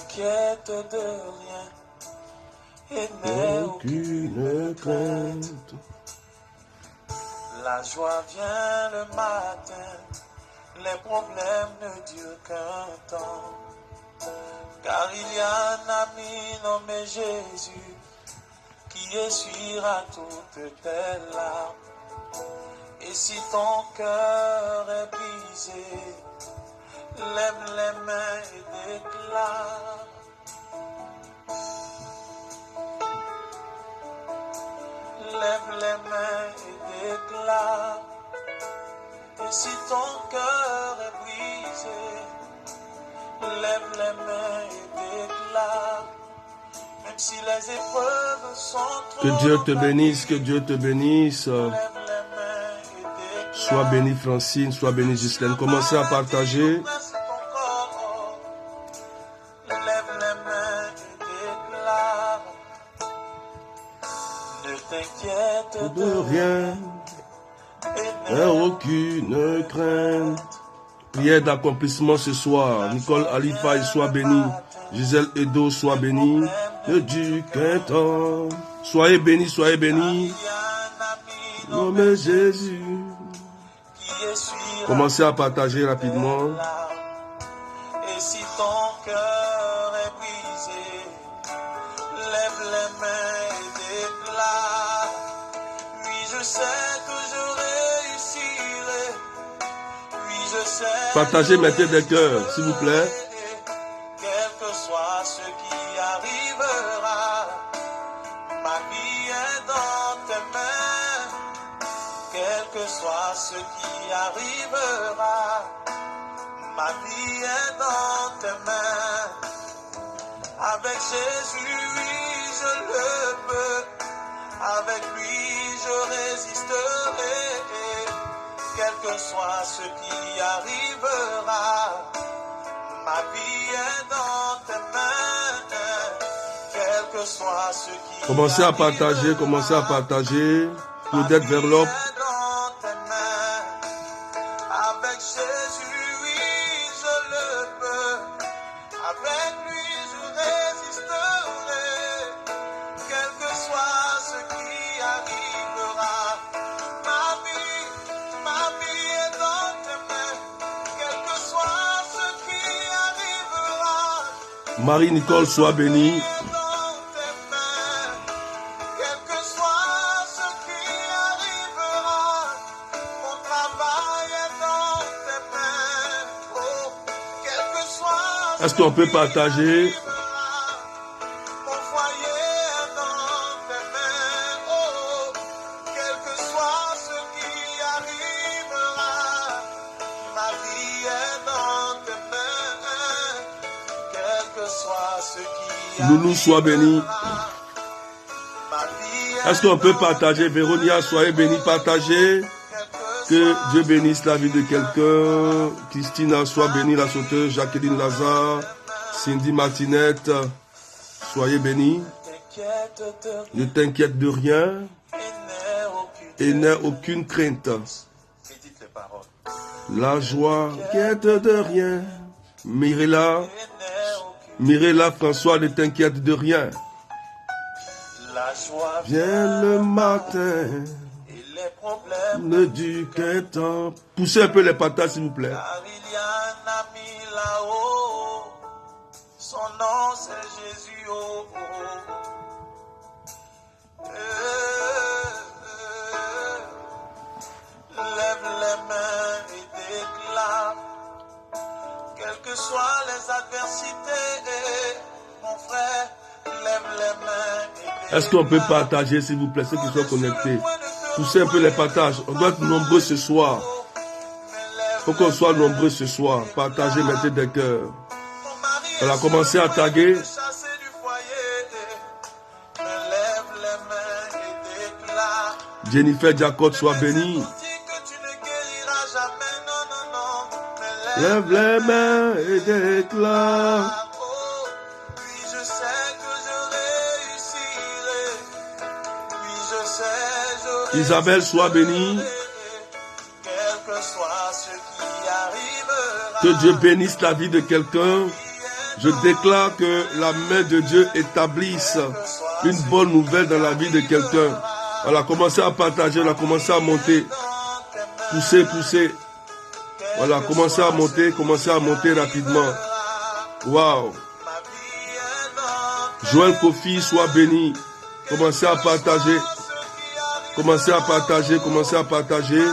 t'inquiète de rien et n'aie aucune crainte. La joie vient le matin, les problèmes ne durent qu'un temps. Car il y a un ami nommé Jésus qui essuiera toutes tes larmes. Et si ton cœur est brisé, lève les mains et déclare. Lève les mains et déclare. Et si ton cœur est brisé, lève les mains et déclare. Même si les épreuves sont trop. Que Dieu te bénisse, que Dieu te bénisse. Lève les mains et déclare. Sois béni Francine, sois béni Ghislaine. Commencez à partager. Lève les mains et déclare. Ne t'inquiète De rien, et aucune crainte. Prière d'accomplissement ce soir. Nicole Alifaï, sois béni. Gisèle Edo, sois béni. Ne dure qu'un temps. Soyez bénis, soyez bénis. Nommé Jésus. Commencez à partager rapidement. Et si ton cœur est brisé, lève les mains et déclare. Oui, je sais que je réussirai. Oui, je sais. Partagez, mettez des cœurs, s'il vous plaît. Quel que soit ce qui arrivera, ma vie est dans tes mains. Quel que soit ce qui arrivera, ma vie est dans tes mains. Avec Jésus, oui, je le peux. Avec lui, je résisterai. Quel que soit ce qui arrivera, ma vie est dans tes mains. Quel que soit ce qui Commencez à partager, commencez à partager. Claudette Verlope. Avec Jésus, oui, je le peux. Avec lui, je résisterai. Quel que soit ce qui arrivera, ma vie est dans tes mains. Quel que soit ce qui arrivera, Marie-Nicole, sois bénie. Est-ce qu'on peut partager? Loulou, sois béni. Est-ce qu'on peut partager? Véronia, soyez béni, partagez. Que Dieu bénisse la vie de quelqu'un. Christina, sois bénie, la sauteuse. Jacqueline Lazare. Cindy Martinette, soyez bénis. Ne t'inquiète de rien et n'aie aucune crainte. La joie n'inquiète de rien. Mirella François, ne t'inquiète de rien. Viens le matin. Ne dure qu'un temps. Poussez un peu les patates, s'il vous plaît. Car il y a un ami là-haut. Son nom c'est Jésus. Oh, oh, oh. Lève les mains et déclare. Quelles que soient les adversités, mon frère, lève les mains et déclare. Est-ce qu'on peut partager, s'il vous plaît, ceux qui sont connectés? Poussez un peu les partages. On doit être nombreux ce soir. Il faut qu'on soit nombreux ce soir. Partagez, mettez des cœurs. On a commencé à taguer. Jennifer Jacob, sois bénie. Lève les mains et déclare. Isabelle, sois bénie. Que Dieu bénisse la vie de quelqu'un. Je déclare que la main de Dieu établisse une bonne nouvelle dans la vie de quelqu'un. Voilà, commencez à partager, on a commencé à monter. Poussez, poussez. Voilà, commencez à monter rapidement. Waouh. Joël Kofi, sois béni. Commencez à partager. Commencez à partager, commencez à partager.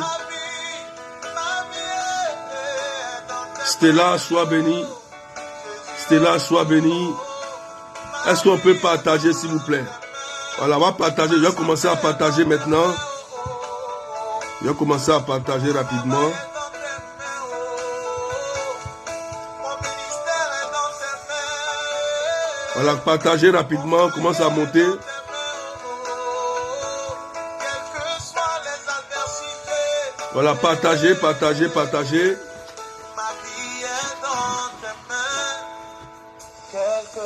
Stella, sois béni. Stella, sois béni. Est-ce qu'on peut partager, s'il vous plaît? Voilà, on va partager. Je vais commencer à partager maintenant. Je vais commencer à partager rapidement. Voilà, partagez rapidement. Commence à monter. Voilà, partagez, partagez, partagez.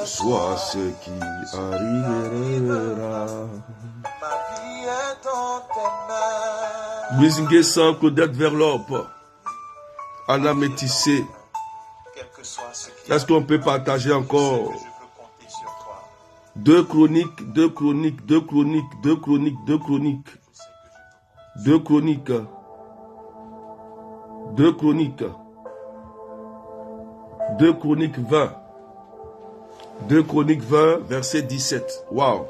Soit ce qui arrivera. Louis sans Claudette Verlope. Anna Métissé. Est-ce qu'on peut partager encore? 2 Chroniques, 2 Chroniques, 2 Chroniques, 2 Chroniques, 2 Chroniques. 2 Chroniques. 2 Chroniques. 2 Chroniques 20. 2 Chroniques 20, verset 17. Waouh.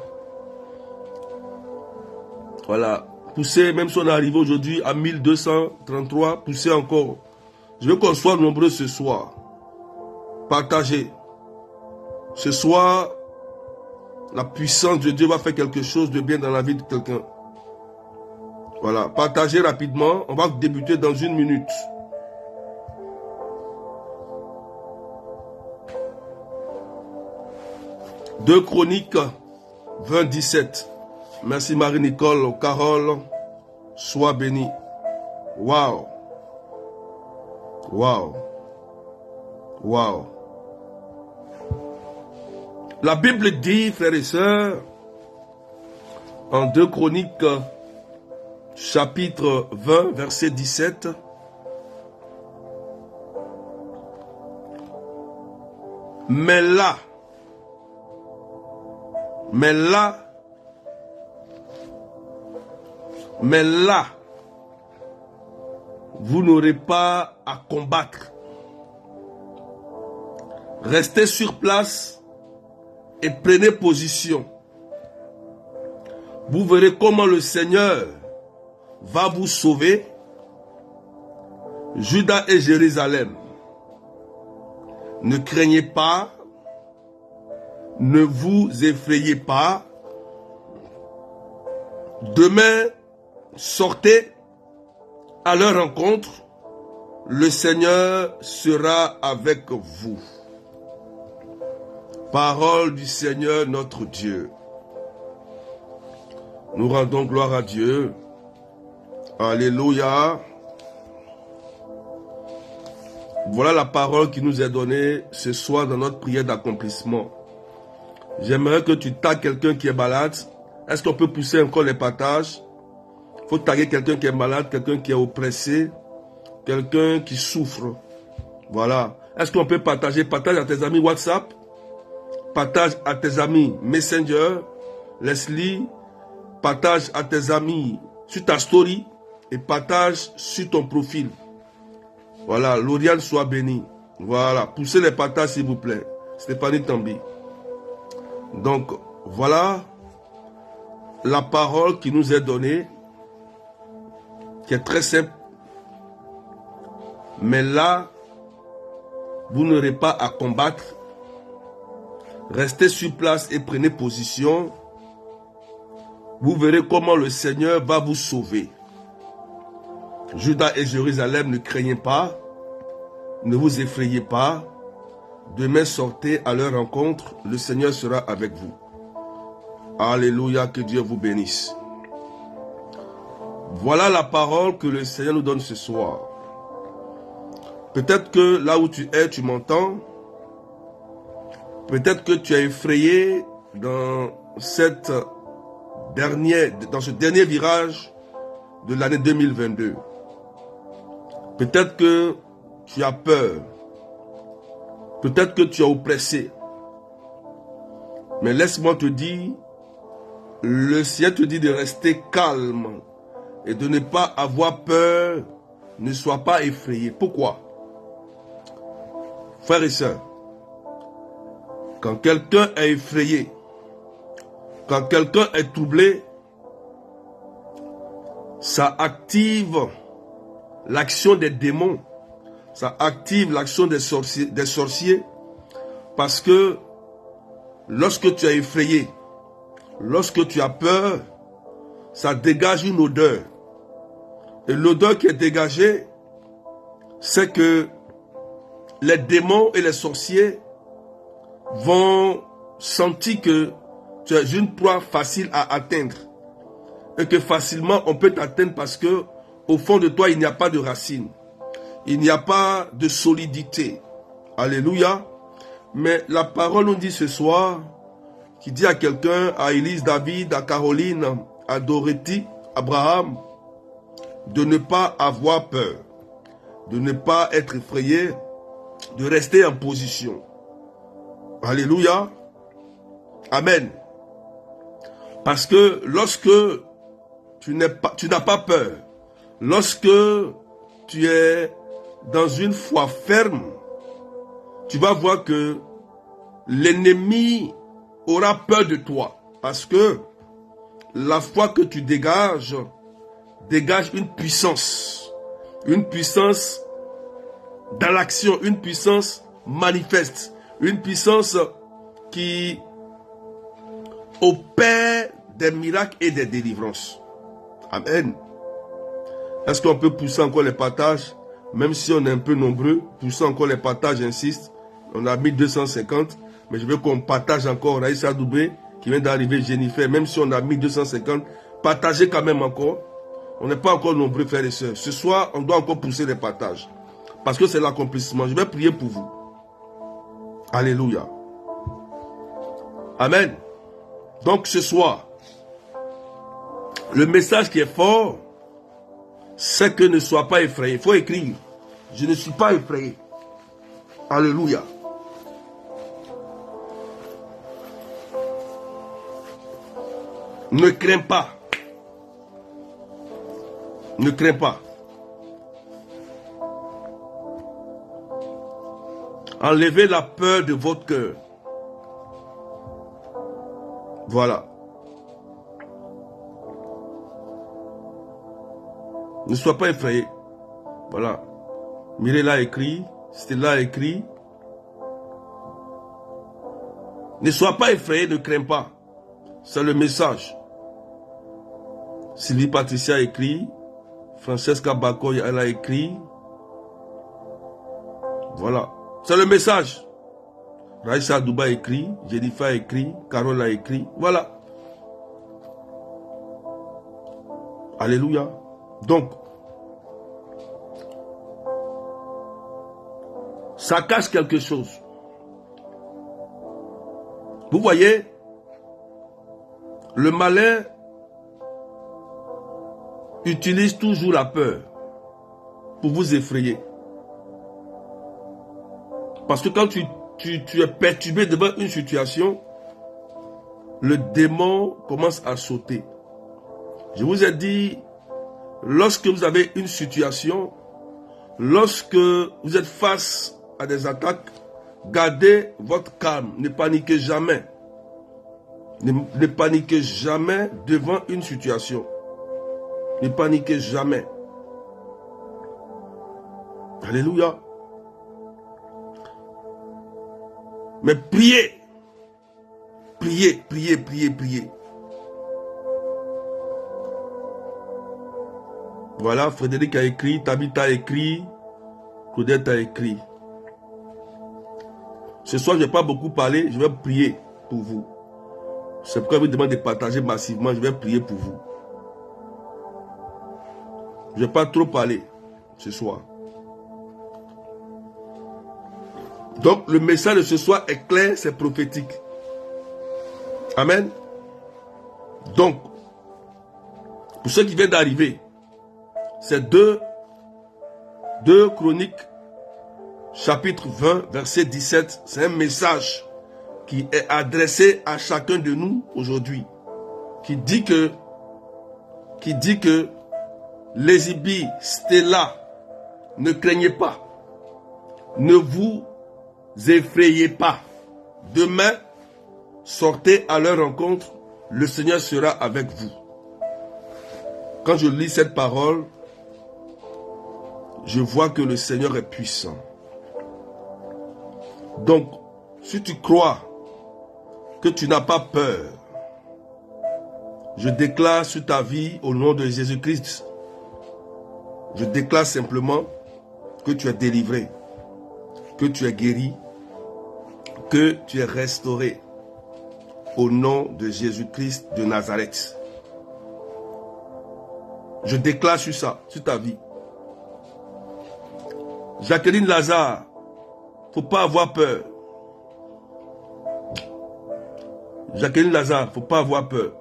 Voilà. Poussez, même si on est arrivé aujourd'hui à 1233, poussez encore. Je veux qu'on soit nombreux ce soir. Partagez. Ce soir, la puissance de Dieu va faire quelque chose de bien dans la vie de quelqu'un. Voilà. Partagez rapidement. On va débuter dans 1 minute. Deux Chroniques 20, 17. Merci Marie-Nicole, Carole. Sois bénie. Waouh. Waouh. Waouh. La Bible dit, frères et sœurs, en 2 Chroniques, chapitre 20, verset 17, mais là, vous n'aurez pas à combattre. Restez sur place et prenez position. Vous verrez comment le Seigneur va vous sauver, Juda et Jérusalem. Ne craignez pas, ne vous effrayez pas. Demain, sortez à leur rencontre. Le Seigneur sera avec vous. Parole du Seigneur notre Dieu. Nous rendons gloire à Dieu. Alléluia. Voilà la parole qui nous est donnée ce soir dans notre prière d'accomplissement. J'aimerais que tu tagues quelqu'un qui est malade. Est-ce qu'on peut pousser encore les partages? Il faut taguer quelqu'un qui est malade, quelqu'un qui est oppressé, quelqu'un qui souffre. Voilà. Est-ce qu'on peut partager? Partage à tes amis WhatsApp. Partage à tes amis Messenger. Leslie. Partage à tes amis sur ta story. Et partage sur ton profil. Voilà. Lauriane, soit bénie. Voilà. Poussez les partages s'il vous plaît. Stéphanie Tambi. Donc, voilà la parole qui nous est donnée, qui est très simple. Mais là, vous n'aurez pas à combattre. Restez sur place et prenez position. Vous verrez comment le Seigneur va vous sauver. Juda et Jérusalem, ne craignez pas. Ne vous effrayez pas. Demain, sortez à leur rencontre. Le Seigneur sera avec vous. Alléluia, que Dieu vous bénisse. Voilà la parole que le Seigneur nous donne ce soir. Peut-être que là où tu es, tu m'entends. Peut-être que tu es effrayé dans ce dernier virage de l'année 2022. Peut-être que tu as peur. Peut-être que tu es oppressé. Mais laisse-moi te dire, le Seigneur te dit de rester calme et de ne pas avoir peur, ne sois pas effrayé. Pourquoi? Frères et sœurs, quand quelqu'un est effrayé, quand quelqu'un est troublé, ça active l'action des démons, ça active l'action des sorciers, parce que lorsque tu es effrayé, lorsque tu as peur, ça dégage une odeur. Et l'odeur qui est dégagée, c'est que les démons et les sorciers vont sentir que tu es une proie facile à atteindre. Et que facilement on peut t'atteindre parce que au fond de toi, il n'y a pas de racines. Il n'y a pas de solidité. Alléluia. Mais la parole nous dit ce soir, qui dit à quelqu'un, à Élise, David, à Caroline, à Dorothy, Abraham, de ne pas avoir peur, de ne pas être effrayé, de rester en position. Alléluia. Amen. Parce que lorsque tu n'as pas peur, lorsque tu es dans une foi ferme, tu vas voir que l'ennemi aura peur de toi. Parce que la foi que tu dégages, dégage une puissance dans l'action, une puissance manifeste, une puissance qui opère des miracles et des délivrances. Amen. Est-ce qu'on peut pousser encore les partages? Même si on est un peu nombreux, pousser encore les partages, j'insiste. On a mis 250, mais je veux qu'on partage encore. Raïssa Doubé, qui vient d'arriver, Jennifer, même si on a mis 250, partagez quand même encore. On n'est pas encore nombreux, frères et sœurs. Ce soir, on doit encore pousser les partages. Parce que c'est l'accomplissement. Je vais prier pour vous. Alléluia. Amen. Donc ce soir, le message qui est fort, c'est que ne sois pas effrayé. Il faut écrire. Je ne suis pas effrayé. Alléluia. Ne crains pas. Ne crains pas. Enlevez la peur de votre cœur. Voilà. Ne sois pas effrayé. Voilà. Mireille a écrit. Stella a écrit. Ne sois pas effrayé, ne crains pas. C'est le message. Sylvie Patricia a écrit. Francesca Bakoy, elle a écrit. Voilà. C'est le message. Raïssa Douba a écrit. Jennifer a écrit. Carole a écrit. Voilà. Alléluia. Donc, ça cache quelque chose. Vous voyez, le malin utilise toujours la peur pour vous effrayer. Parce que quand tu es perturbé devant une situation, le démon commence à sauter. Je vous ai dit, lorsque vous avez une situation, lorsque vous êtes face à des attaques, gardez votre calme, ne paniquez jamais. Ne paniquez jamais devant une situation. Ne paniquez jamais. Alléluia. Mais priez. Priez, priez, priez, priez. Voilà, Frédéric a écrit, Tabitha a écrit, Claudette a écrit. Ce soir, je ne vais pas beaucoup parler, je vais prier pour vous. C'est pourquoi je vous demande de partager massivement, je vais prier pour vous. Je ne vais pas trop parler ce soir. Donc, le message de ce soir est clair, c'est prophétique. Amen. Donc, pour ceux qui viennent d'arriver, c'est 2 Chroniques chapitre 20, verset 17. C'est un message qui est adressé à chacun de nous aujourd'hui. Qui dit que Lézibi, Stella, ne craignez pas. Ne vous effrayez pas. Demain, sortez à leur rencontre. Le Seigneur sera avec vous. Quand je lis cette parole, je vois que le Seigneur est puissant. Donc, si tu crois que tu n'as pas peur, je déclare sur ta vie au nom de Jésus-Christ, je déclare simplement que tu es délivré, que tu es guéri, que tu es restauré au nom de Jésus-Christ de Nazareth. Je déclare sur ça, sur ta vie. Jacqueline Lazare, faut pas avoir peur. Jacqueline Lazare, faut pas avoir peur.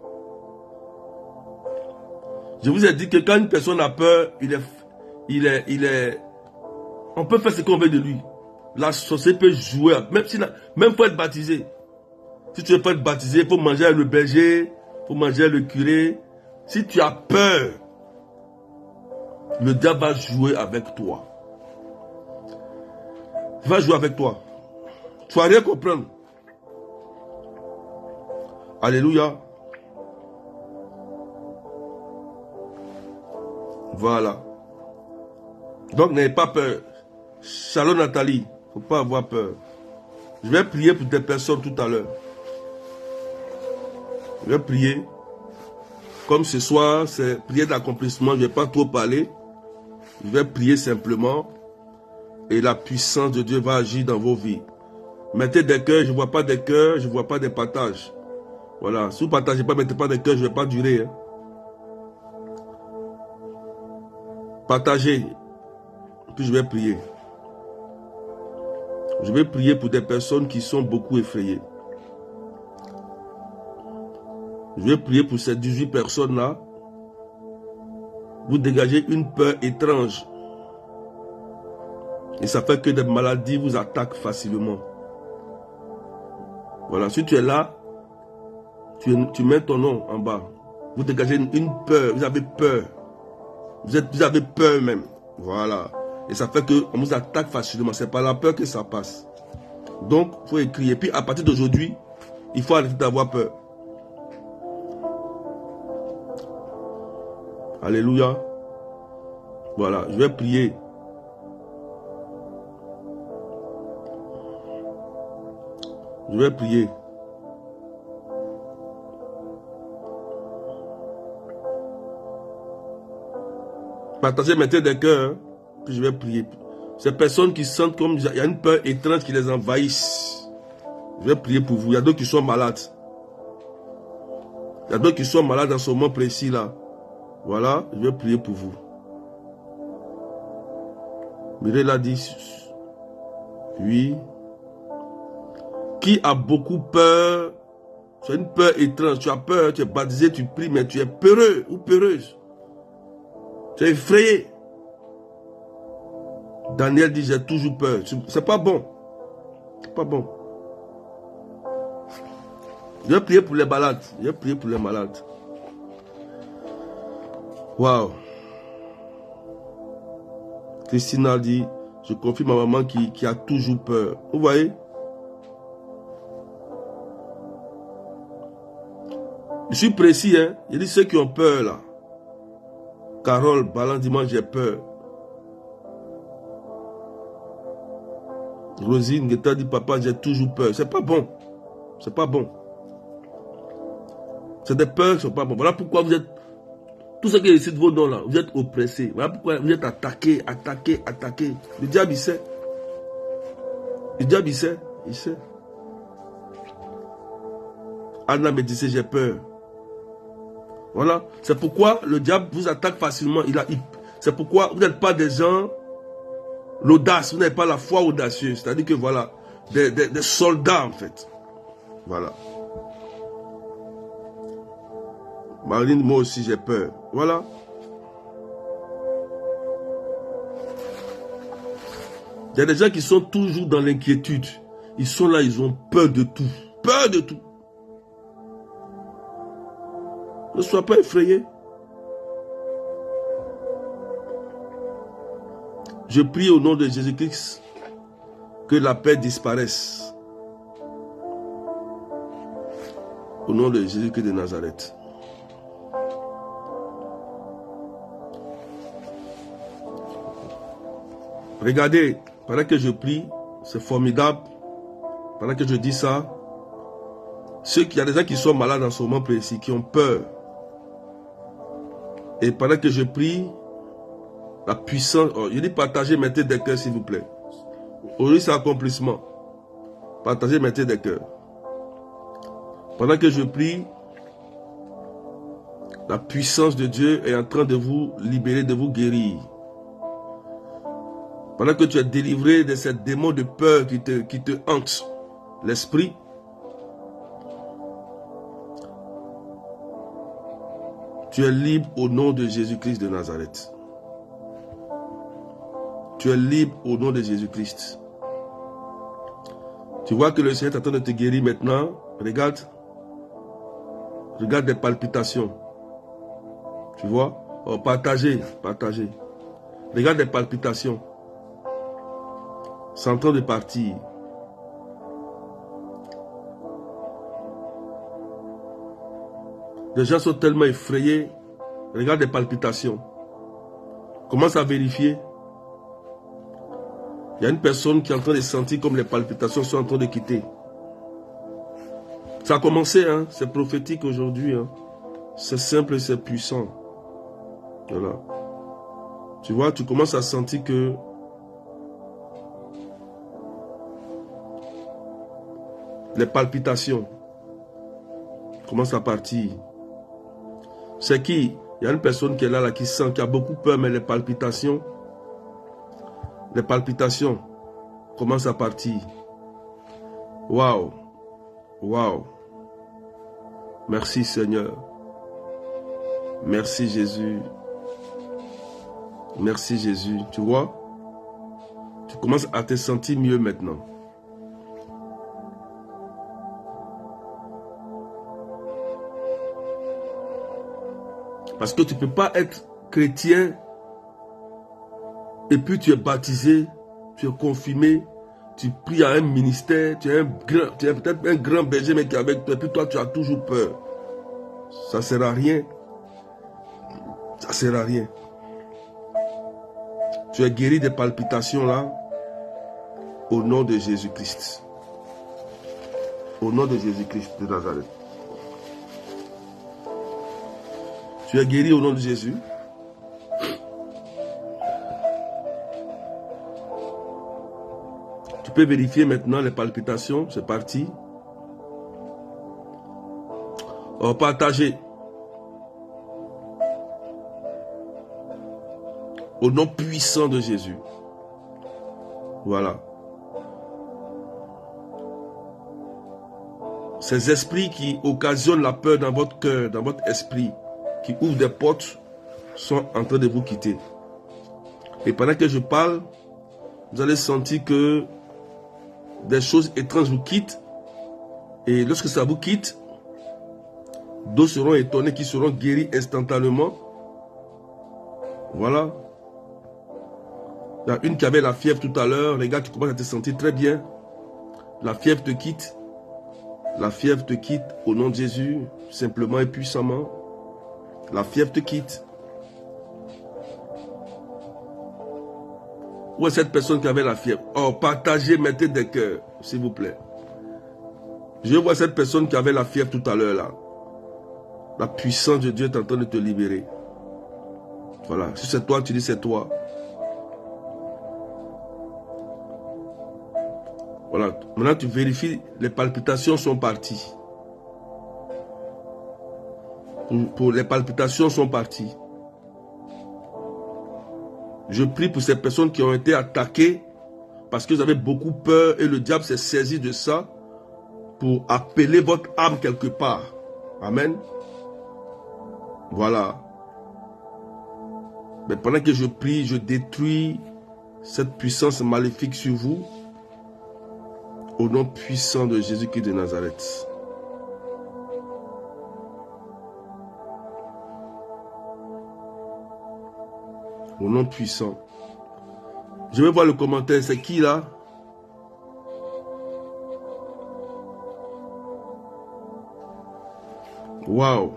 Je vous ai dit que quand une personne a peur, on peut faire ce qu'on veut de lui. La sorcellerie peut jouer, même faut être baptisé. Si tu veux pas être baptisé, il faut manger le berger, il faut manger le curé. Si tu as peur, le diable va jouer avec toi. Il va jouer avec toi. Tu vas rien comprendre. Alléluia. Voilà. Donc n'ayez pas peur. Shalom Nathalie. Il ne faut pas avoir peur. Je vais prier pour des personnes tout à l'heure. Je vais prier. Comme ce soir, c'est prière d'accomplissement. Je ne vais pas trop parler. Je vais prier simplement. Et la puissance de Dieu va agir dans vos vies. Mettez des cœurs. Je ne vois pas des cœurs. Je ne vois pas des partages. Voilà. Si vous ne partagez pas, mettez pas des cœurs. Je ne vais pas durer. Hein. Partagez. Puis je vais prier. Je vais prier pour des personnes qui sont beaucoup effrayées. Je vais prier pour ces 18 personnes-là. Vous dégagez une peur étrange. Et ça fait que des maladies vous attaquent facilement. Voilà, si tu es là, tu mets ton nom en bas. Vous dégagez une peur, vous avez peur. Vous avez peur même. Voilà. Et ça fait qu'on vous attaque facilement. C'est par la peur que ça passe. Donc, il faut écrire. Et puis, à partir d'aujourd'hui, il faut arrêter d'avoir peur. Alléluia. Voilà, je vais prier. Je vais prier. Partagez maintenant des cœurs. Puis je vais prier. Ces personnes qui sentent comme il y a une peur étrange qui les envahisse. Je vais prier pour vous. Il y a d'autres qui sont malades. Il y a d'autres qui sont malades dans ce moment précis là. Voilà, je vais prier pour vous. Mireille l'a dit. Oui. Qui a beaucoup peur? C'est une peur étrange. Tu as peur, tu es baptisé, tu pries, mais tu es peureux ou peureuse. Tu es effrayé. Daniel dit, j'ai toujours peur. C'est pas bon. C'est pas bon. Je vais prier pour les malades. Je vais prier pour les malades. Waouh. Christina dit, je confie ma maman qui a toujours peur. Vous voyez? Je suis précis, hein. Il dit ceux qui ont peur là. Carole, balance, dis-moi, j'ai peur. Rosine, Guetta dit, papa, j'ai toujours peur. C'est pas bon. C'est pas bon. C'est des peurs qui sont pas bonnes. Voilà pourquoi vous êtes, tout ce qui est ici de vos noms là, vous êtes oppressés. Voilà pourquoi vous êtes attaqués. Le diable, il sait. Le diable, il sait. Il sait. Anna me disait, j'ai peur. Voilà. C'est pourquoi le diable vous attaque facilement. C'est pourquoi vous n'êtes pas des gens, l'audace, vous n'avez pas la foi audacieuse. C'est-à-dire que voilà, des soldats en fait. Voilà. Marine, moi aussi j'ai peur. Voilà. Il y a des gens qui sont toujours dans l'inquiétude. Ils sont là, ils ont peur de tout. Peur de tout. Ne sois pas effrayé. Je prie au nom de Jésus-Christ que la paix disparaisse. Au nom de Jésus-Christ de Nazareth. Regardez, pendant que je prie, c'est formidable. Pendant que je dis ça, il y a des gens qui sont malades en ce moment précis, qui ont peur. Et pendant que je prie, la puissance, je dis partagez, mettez des cœurs s'il vous plaît. Aujourd'hui c'est accomplissement. Partagez, mettez des cœurs. Pendant que je prie, la puissance de Dieu est en train de vous libérer, de vous guérir. Pendant que tu es délivré de ces démons de peur qui te hantent l'esprit, tu es libre au nom de Jésus-Christ de Nazareth. Tu es libre au nom de Jésus-Christ. Tu vois que le Seigneur est en train de te guérir maintenant. Regarde. Regarde des palpitations. Tu vois? Oh, partagez. Regarde des palpitations. C'est en train de partir. Les gens sont tellement effrayés. Regarde des palpitations. Commence à vérifier. Il y a une personne qui est en train de sentir comme les palpitations sont en train de quitter. Ça a commencé, hein? C'est prophétique aujourd'hui. Hein? C'est simple et c'est puissant. Voilà. Tu vois, tu commences à sentir que les palpitations commencent à partir. C'est qui? Il y a une personne qui est là, qui sent, qui a beaucoup peur, mais les palpitations commencent à partir. Waouh! Waouh! Merci Seigneur. Merci Jésus. Merci Jésus. Tu vois? Tu commences à te sentir mieux maintenant. Parce que tu ne peux pas être chrétien et puis tu es baptisé, tu es confirmé, tu pries à un ministère, tu es peut-être un grand berger mais qui est avec toi et puis toi tu as toujours peur. Ça ne sert à rien. Ça ne sert à rien. Tu es guéri des palpitations là au nom de Jésus-Christ. Au nom de Jésus-Christ de Nazareth. Tu es guéri au nom de Jésus. Tu peux vérifier maintenant les palpitations. C'est parti. Partagez. Au nom puissant de Jésus. Voilà. Ces esprits qui occasionnent la peur dans votre cœur, dans votre esprit, qui ouvrent des portes, sont en train de vous quitter. Et pendant que je parle, vous allez sentir que des choses étranges vous quittent. Et lorsque ça vous quitte, d'autres seront étonnés, qui seront guéris instantanément. Voilà. Il y a une qui avait la fièvre tout à l'heure. Regarde, tu commences à te sentir très bien. La fièvre te quitte. La fièvre te quitte au nom de Jésus, simplement et puissamment. La fièvre te quitte. Où est cette personne qui avait la fièvre? Oh, partagez, mettez des cœurs, s'il vous plaît. Je vois cette personne qui avait la fièvre tout à l'heure là. La puissance de Dieu est en train de te libérer. Voilà, si c'est toi, tu dis c'est toi. Voilà, maintenant tu vérifies, les palpitations sont parties. Pour les palpitations sont parties. Je prie pour ces personnes qui ont été attaquées parce qu'ils avaient beaucoup peur et le diable s'est saisi de ça pour appeler votre âme quelque part. Amen. Voilà. Mais pendant que je prie, je détruis cette puissance maléfique sur vous. Au nom puissant de Jésus-Christ de Nazareth. Au nom puissant. Je vais voir le commentaire. C'est qui là? Waouh.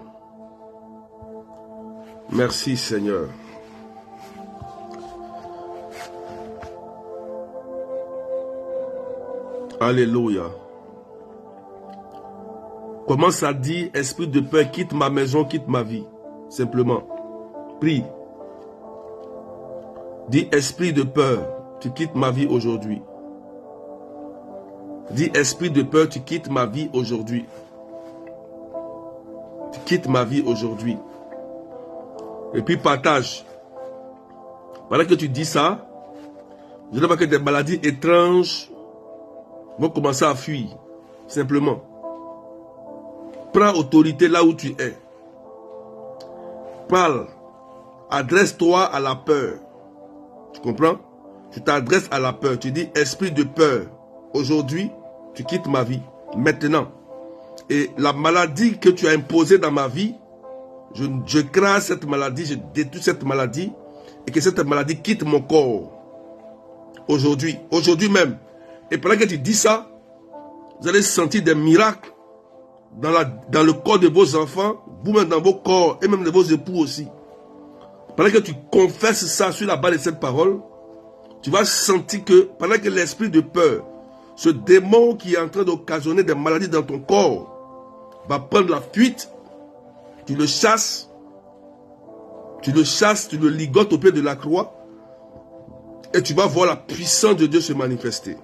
Merci Seigneur. Alléluia. Comment ça dit, esprit de peur, quitte ma maison, quitte ma vie. Simplement. Prie. Dis, esprit de peur, tu quittes ma vie aujourd'hui. Dis, esprit de peur, tu quittes ma vie aujourd'hui. Tu quittes ma vie aujourd'hui. Et puis partage. Pendant que tu dis ça, je ne vois que des maladies étranges vont commencer à fuir. Simplement. Prends autorité là où tu es. Parle. Adresse-toi à la peur. Tu comprends? Tu t'adresses à la peur. Tu dis, esprit de peur. Aujourd'hui, tu quittes ma vie. Maintenant. Et la maladie que tu as imposée dans ma vie, je crase cette maladie, je détruis cette maladie. Et que cette maladie quitte mon corps. Aujourd'hui. Aujourd'hui même. Et pendant que tu dis ça, vous allez sentir des miracles dans le corps de vos enfants, vous-même dans vos corps, et même de vos époux aussi. Pendant que tu confesses ça sur la base de cette parole, tu vas sentir que pendant que l'esprit de peur, ce démon qui est en train d'occasionner des maladies dans ton corps, va prendre la fuite, tu le chasses, tu le ligotes au pied de la croix, et tu vas voir la puissance de Dieu se manifester.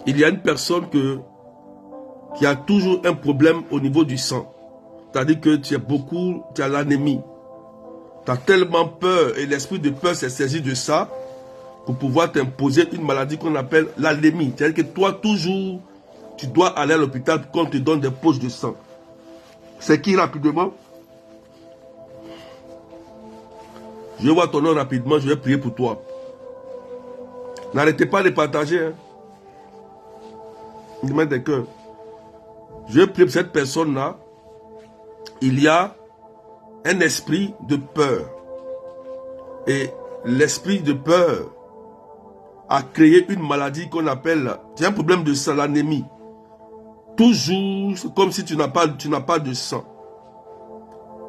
Il y a une personne qui a toujours un problème au niveau du sang. C'est-à-dire que tu as l'anémie. Tu as tellement peur et l'esprit de peur s'est saisi de ça pour pouvoir t'imposer une maladie qu'on appelle l'anémie. C'est-à-dire que toi, toujours, tu dois aller à l'hôpital pour qu'on te donne des poches de sang. C'est qui rapidement? Je vais voir ton nom rapidement, je vais prier pour toi. N'arrêtez pas de partager. Hein. Il met des cœurs. Je vais prier pour cette personne-là. Il y a un esprit de peur. Et l'esprit de peur a créé une maladie qu'on appelle, c'est un problème de sang, l'anémie. Toujours, c'est comme si tu n'as pas de sang.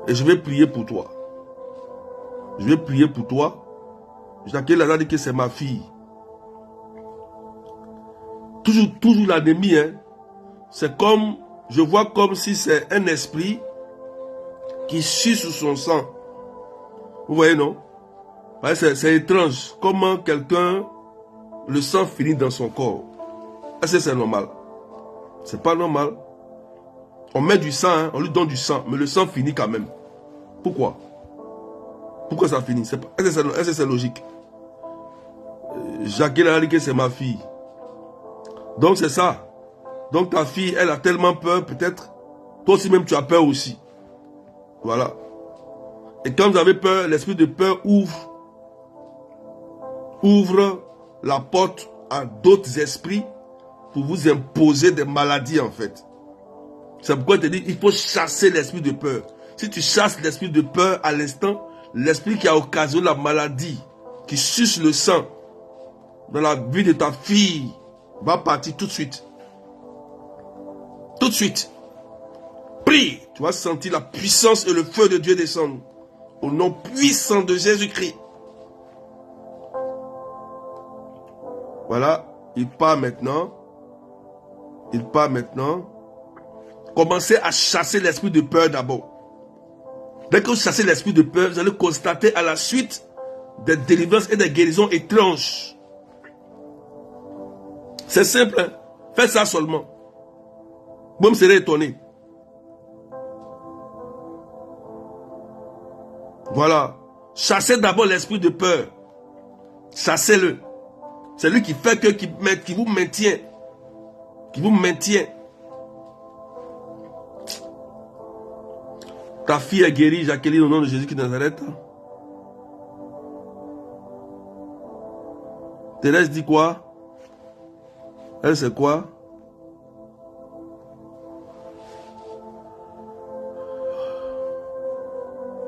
Et je vais prier pour toi. Je vais prier pour toi. Jacques a dit que c'est ma fille. Toujours l'anémie, hein. C'est comme, je vois comme si c'est un esprit qui suce son sang. Vous voyez, non? Ouais, c'est étrange. Comment quelqu'un, le sang finit dans son corps. Est-ce que c'est normal? C'est pas normal. On met du sang, hein, on lui donne du sang, mais le sang finit quand même. Pourquoi? Pourquoi ça finit? Est-ce que c'est logique? Jacques a dit que c'est ma fille. Donc c'est ça. Donc ta fille, elle a tellement peur, peut-être, toi aussi même tu as peur aussi. Voilà. Et quand vous avez peur, l'esprit de peur ouvre la porte à d'autres esprits pour vous imposer des maladies en fait. C'est pourquoi je te dis, il faut chasser l'esprit de peur. Si tu chasses l'esprit de peur à l'instant, l'esprit qui a occasionné la maladie, qui suce le sang dans la vie de ta fille, va partir tout de suite. Tout de suite. Prie. Tu vas sentir la puissance et le feu de Dieu descendre. Au nom puissant de Jésus-Christ. Voilà. Il part maintenant. Il part maintenant. Commencez à chasser l'esprit de peur d'abord. Dès que vous chassez l'esprit de peur, vous allez constater à la suite des délivrances et des guérisons étranges. C'est simple, hein? Faites ça seulement. Vous me serez étonné. Voilà. Chassez d'abord l'esprit de peur. Chassez-le. C'est lui qui fait qui vous maintient. Qui vous maintient. Ta fille est guérie, Jacqueline, au nom de Jésus qui est de Nazareth. Thérèse dit quoi? Elle, c'est quoi?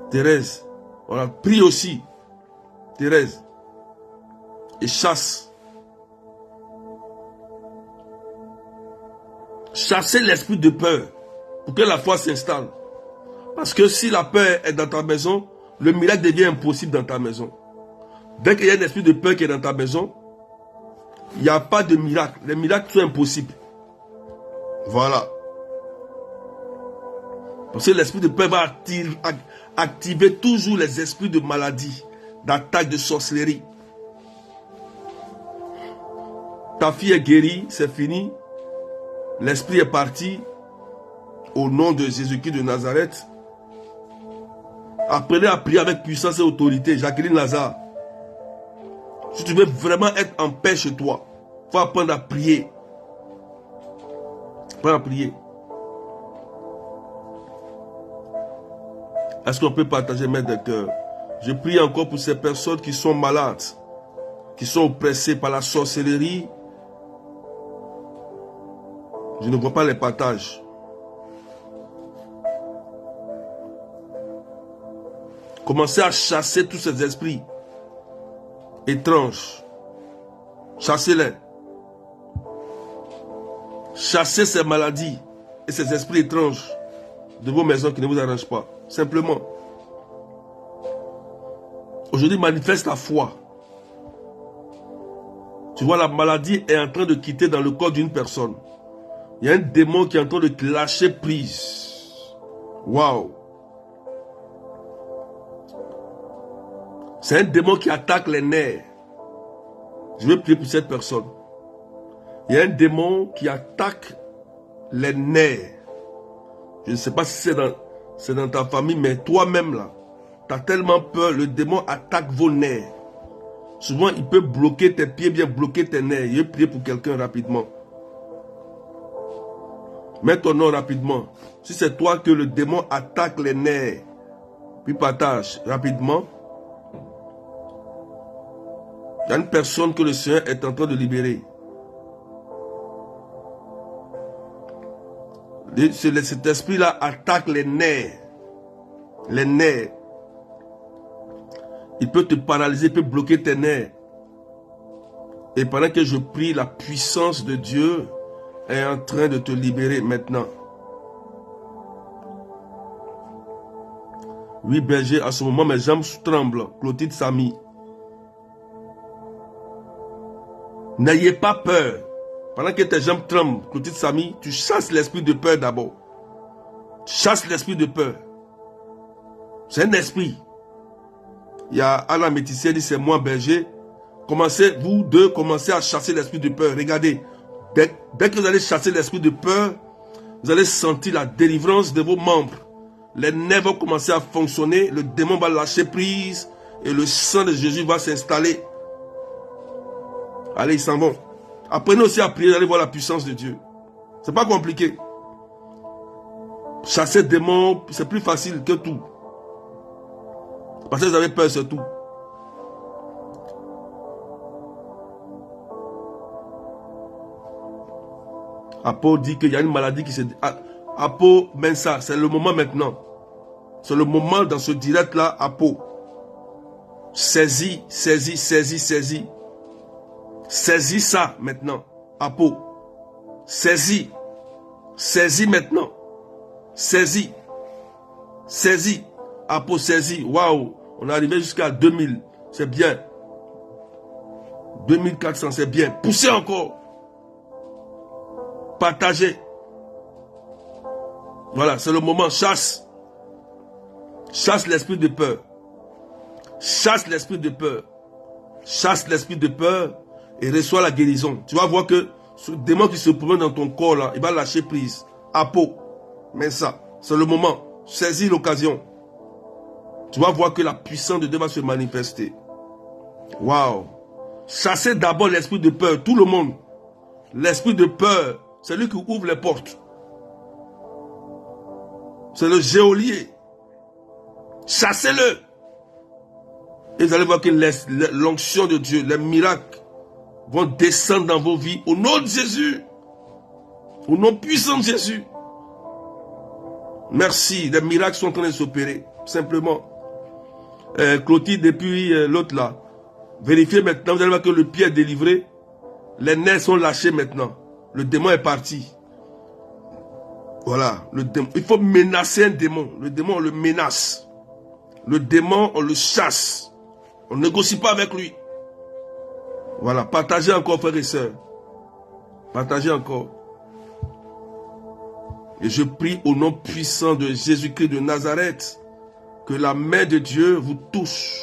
Thérèse. Voilà, prie aussi. Thérèse. Et chasse. Chassez l'esprit de peur pour que la foi s'installe. Parce que si la peur est dans ta maison, le miracle devient impossible dans ta maison. Dès qu'il y a un esprit de peur qui est dans ta maison, il n'y a pas de miracle. Les miracles sont impossibles. Voilà. Parce que l'esprit de peur va activer toujours les esprits de maladie, d'attaque, de sorcellerie. Ta fille est guérie, c'est fini. L'esprit est parti. Au nom de Jésus-Christ de Nazareth. Apprenez à prier avec puissance et autorité. Jacqueline Lazare. Si tu veux vraiment être en paix chez toi, il faut apprendre à prier. Apprendre à prier. Est-ce qu'on peut partager mes deux cœurs? Je prie encore pour ces personnes qui sont malades, qui sont oppressées par la sorcellerie. Je ne vois pas les partages. Commencez à chasser tous ces esprits étranges. Chassez-les. Chassez ces maladies et ces esprits étranges de vos maisons qui ne vous arrangent pas. Simplement. Aujourd'hui, manifeste la foi. Tu vois, la maladie est en train de quitter dans le corps d'une personne. Il y a un démon qui est en train de lâcher prise. Waouh! C'est un démon qui attaque les nerfs. Je vais prier pour cette personne. Il y a un démon qui attaque les nerfs. Je ne sais pas si c'est dans ta famille, mais toi-même là, tu as tellement peur, le démon attaque vos nerfs. Souvent, il peut bloquer tes pieds, bien bloquer tes nerfs. Je vais prier pour quelqu'un rapidement. Mets ton nom rapidement. Si c'est toi que le démon attaque les nerfs, puis partage rapidement. Il y a une personne que le Seigneur est en train de libérer. Cet esprit-là attaque les nerfs. Les nerfs. Il peut te paralyser, il peut bloquer tes nerfs. Et pendant que je prie, la puissance de Dieu est en train de te libérer maintenant. Oui, berger, à ce moment, mes jambes tremblent. Clotilde Samy. N'ayez pas peur. Pendant que tes jambes tremblent, Clotilde Samy, tu chasses l'esprit de peur d'abord. Chasse l'esprit de peur. C'est un esprit. Il y a Alain Métissier, dit c'est moi berger. Commencez, vous deux, commencez à chasser l'esprit de peur. Regardez, dès que vous allez chasser l'esprit de peur, vous allez sentir la délivrance de vos membres. Les nerfs vont commencer à fonctionner, le démon va lâcher prise et le sang de Jésus va s'installer. Allez, ils s'en vont. Apprenez aussi à prier, allez voir la puissance de Dieu. C'est pas compliqué. Chasser des démons, c'est plus facile que tout. Parce que vous avez peur, c'est tout. Apo dit qu'il y a une maladie qui se... Apo Mensa, c'est le moment maintenant. C'est le moment dans ce direct-là, Apo. Saisis, saisis, saisis, saisis. Saisis ça maintenant, Apo. Saisis. Saisis maintenant. Saisis. Saisis. Apo, saisis. Waouh. On est arrivé jusqu'à 2000. C'est bien. 2400, c'est bien. Poussez encore. Partagez. Voilà, c'est le moment. Chasse. Chasse l'esprit de peur. Chasse l'esprit de peur. Chasse l'esprit de peur et reçois la guérison. Tu vas voir que ce démon qui se promène dans ton corps là, il va lâcher prise. Apo. Mais ça, c'est le moment. Saisis l'occasion. Tu vas voir que la puissance de Dieu va se manifester. Waouh. Chassez d'abord l'esprit de peur. Tout le monde. L'esprit de peur, c'est lui qui ouvre les portes. C'est le geôlier. Chassez-le. Et vous allez voir que l'onction de Dieu, les miracles vont descendre dans vos vies au nom de Jésus. Au nom puissant de Jésus. Merci. Les miracles sont en train de s'opérer. Simplement. Clotilde et puis l'autre là. Vérifiez maintenant. Vous allez voir que le pied est délivré. Les nerfs sont lâchés maintenant. Le démon est parti. Voilà. Le démon. Il faut menacer un démon. Le démon, on le menace. Le démon, on le chasse. On ne négocie pas avec lui. Voilà. Partagez encore, frères et sœurs. Partagez encore. Et je prie au nom puissant de Jésus-Christ de Nazareth que la main de Dieu vous touche.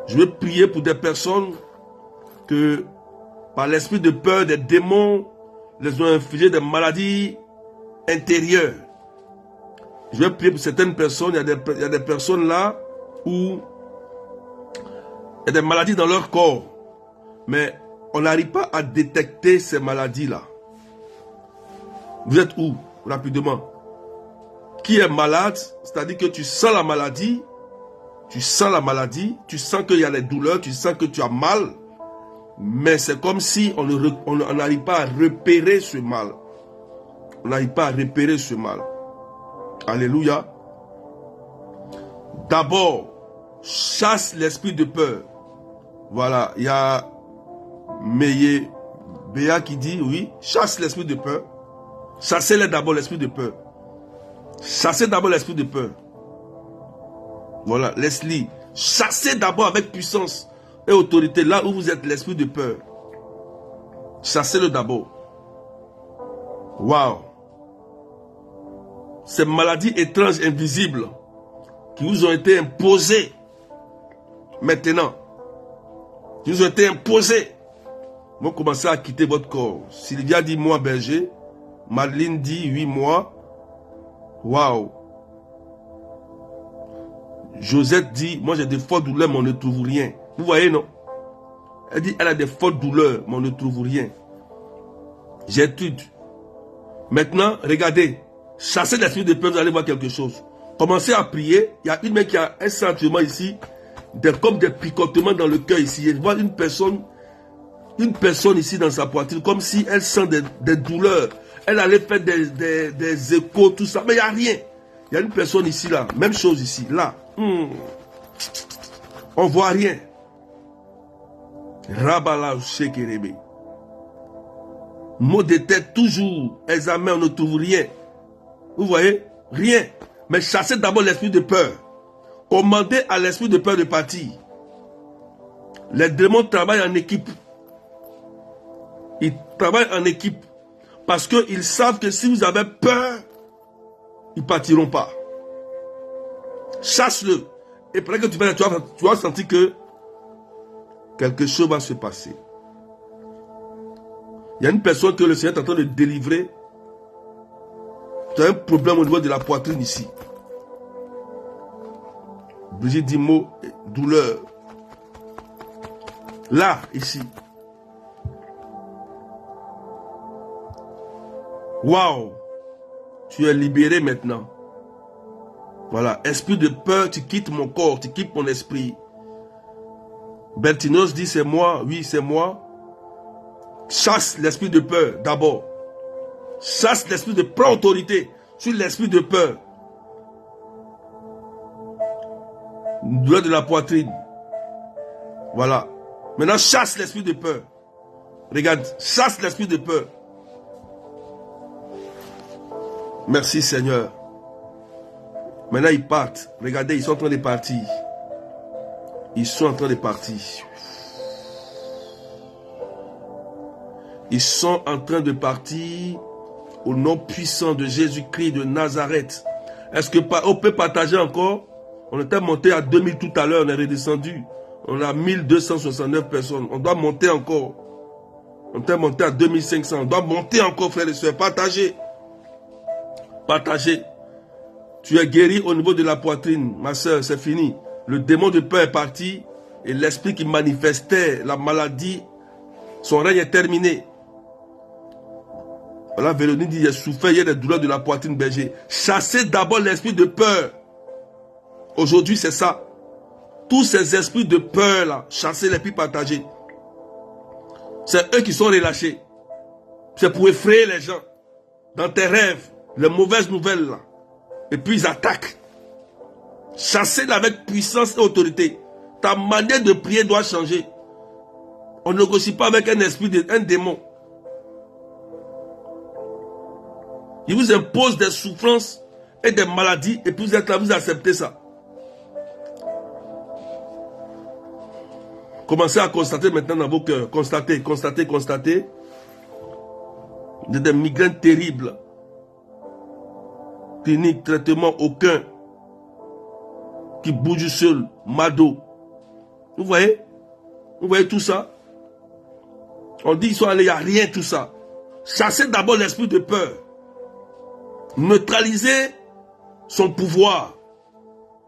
Je veux prier pour des personnes que par l'esprit de peur, des démons les ont infligé des maladies intérieures. Je vais prier pour certaines personnes. Il y a des personnes là où il y a des maladies dans leur corps. Mais on n'arrive pas à détecter ces maladies-là. Vous êtes où? Rapidement. Qui est malade? C'est-à-dire que tu sens la maladie. Tu sens la maladie. Tu sens qu'il y a des douleurs. Tu sens que tu as mal. Mais c'est comme si on n'arrive pas à repérer ce mal. On n'arrive pas à repérer ce mal. Alléluia. D'abord, chasse l'esprit de peur. Voilà, il y a Meye Béa qui dit, oui, chasse l'esprit de peur. Chassez-les d'abord l'esprit de peur. Chassez d'abord l'esprit de peur. Voilà, Leslie. Chassez d'abord avec puissance et autorité là où vous êtes l'esprit de peur. Chassez-le d'abord. Waouh. Ces maladies étranges, invisibles, qui vous ont été imposées maintenant. Qui vous ont été imposées. Vous commencez à quitter votre corps. Sylvia dit moi berger. Madeleine dit 8 mois. Waouh. Josette dit, moi j'ai des fortes douleurs, mais on ne trouve rien. Vous voyez, non? Elle dit, elle a des fortes douleurs, mais on ne trouve rien. Gertrude. Maintenant, regardez. Chassez l'esprit de peur, vous allez voir quelque chose. Commencez à prier. Il y a une mec qui a un sentiment ici, comme des picotements dans le cœur ici. Je vois une personne ici dans sa poitrine, comme si elle sent des douleurs. Elle allait faire des échos, tout ça. Mais il n'y a rien. Il y a une personne ici, là. Même chose ici, là. On ne voit rien. Rabala Shekerebe. Mot de tête toujours. Examen, on ne trouve rien. Vous voyez? Rien. Mais chassez d'abord l'esprit de peur. Commandez à l'esprit de peur de partir. Les démons travaillent en équipe. Ils travaillent en équipe. Parce qu'ils savent que si vous avez peur, ils ne partiront pas. Chasse-le. Et après que tu vas sentir que quelque chose va se passer. Il y a une personne que le Seigneur est en train de délivrer. Tu as un problème au niveau de la poitrine ici. Brigitte dit mot, douleur. Là, ici. Waouh! Tu es libéré maintenant. Voilà. Esprit de peur, tu quittes mon corps, tu quittes mon esprit. Bertinos dit c'est moi. Oui, c'est moi. Chasse l'esprit de peur d'abord. Chasse l'esprit de prends autorité sur l'esprit de peur. Douleur de la poitrine. Voilà. Maintenant, chasse l'esprit de peur. Regarde, chasse l'esprit de peur. Merci Seigneur. Maintenant, ils partent. Regardez, ils sont en train de partir. Ils sont en train de partir. Ils sont en train de partir au nom puissant de Jésus-Christ de Nazareth. Est-ce qu'on peut partager encore? On était monté à 2000 tout à l'heure, on est redescendu. On a 1269 personnes. On doit monter encore. On était monté à 2500. On doit monter encore, frères et sœurs. Partagez. Partagez. Tu es guéri au niveau de la poitrine, ma soeur, c'est fini. Le démon de peur est parti et l'esprit qui manifestait la maladie, son règne est terminé. Voilà, Véronique dit, j'ai souffert, il y a des douleurs de la poitrine berger. Chassez d'abord l'esprit de peur. Aujourd'hui, c'est ça. Tous ces esprits de peur là, chassez-les puis partagez. C'est eux qui sont relâchés. C'est pour effrayer les gens. Dans tes rêves, les mauvaises nouvelles là. Et puis ils attaquent. Chassez-les avec puissance et autorité. Ta manière de prier doit changer. On ne négocie pas avec un esprit, un démon. Il vous impose des souffrances et des maladies et puis vous êtes là, vous acceptez ça. Commencez à constater maintenant dans vos cœurs. Constatez. Il y a des migraines terribles. Clinique, traitement, aucun. Qui bouge seul, Mado. Vous voyez tout ça? On dit qu'ils sont allés, il n'y a rien tout ça. Chassez d'abord l'esprit de peur. Neutralisez son pouvoir.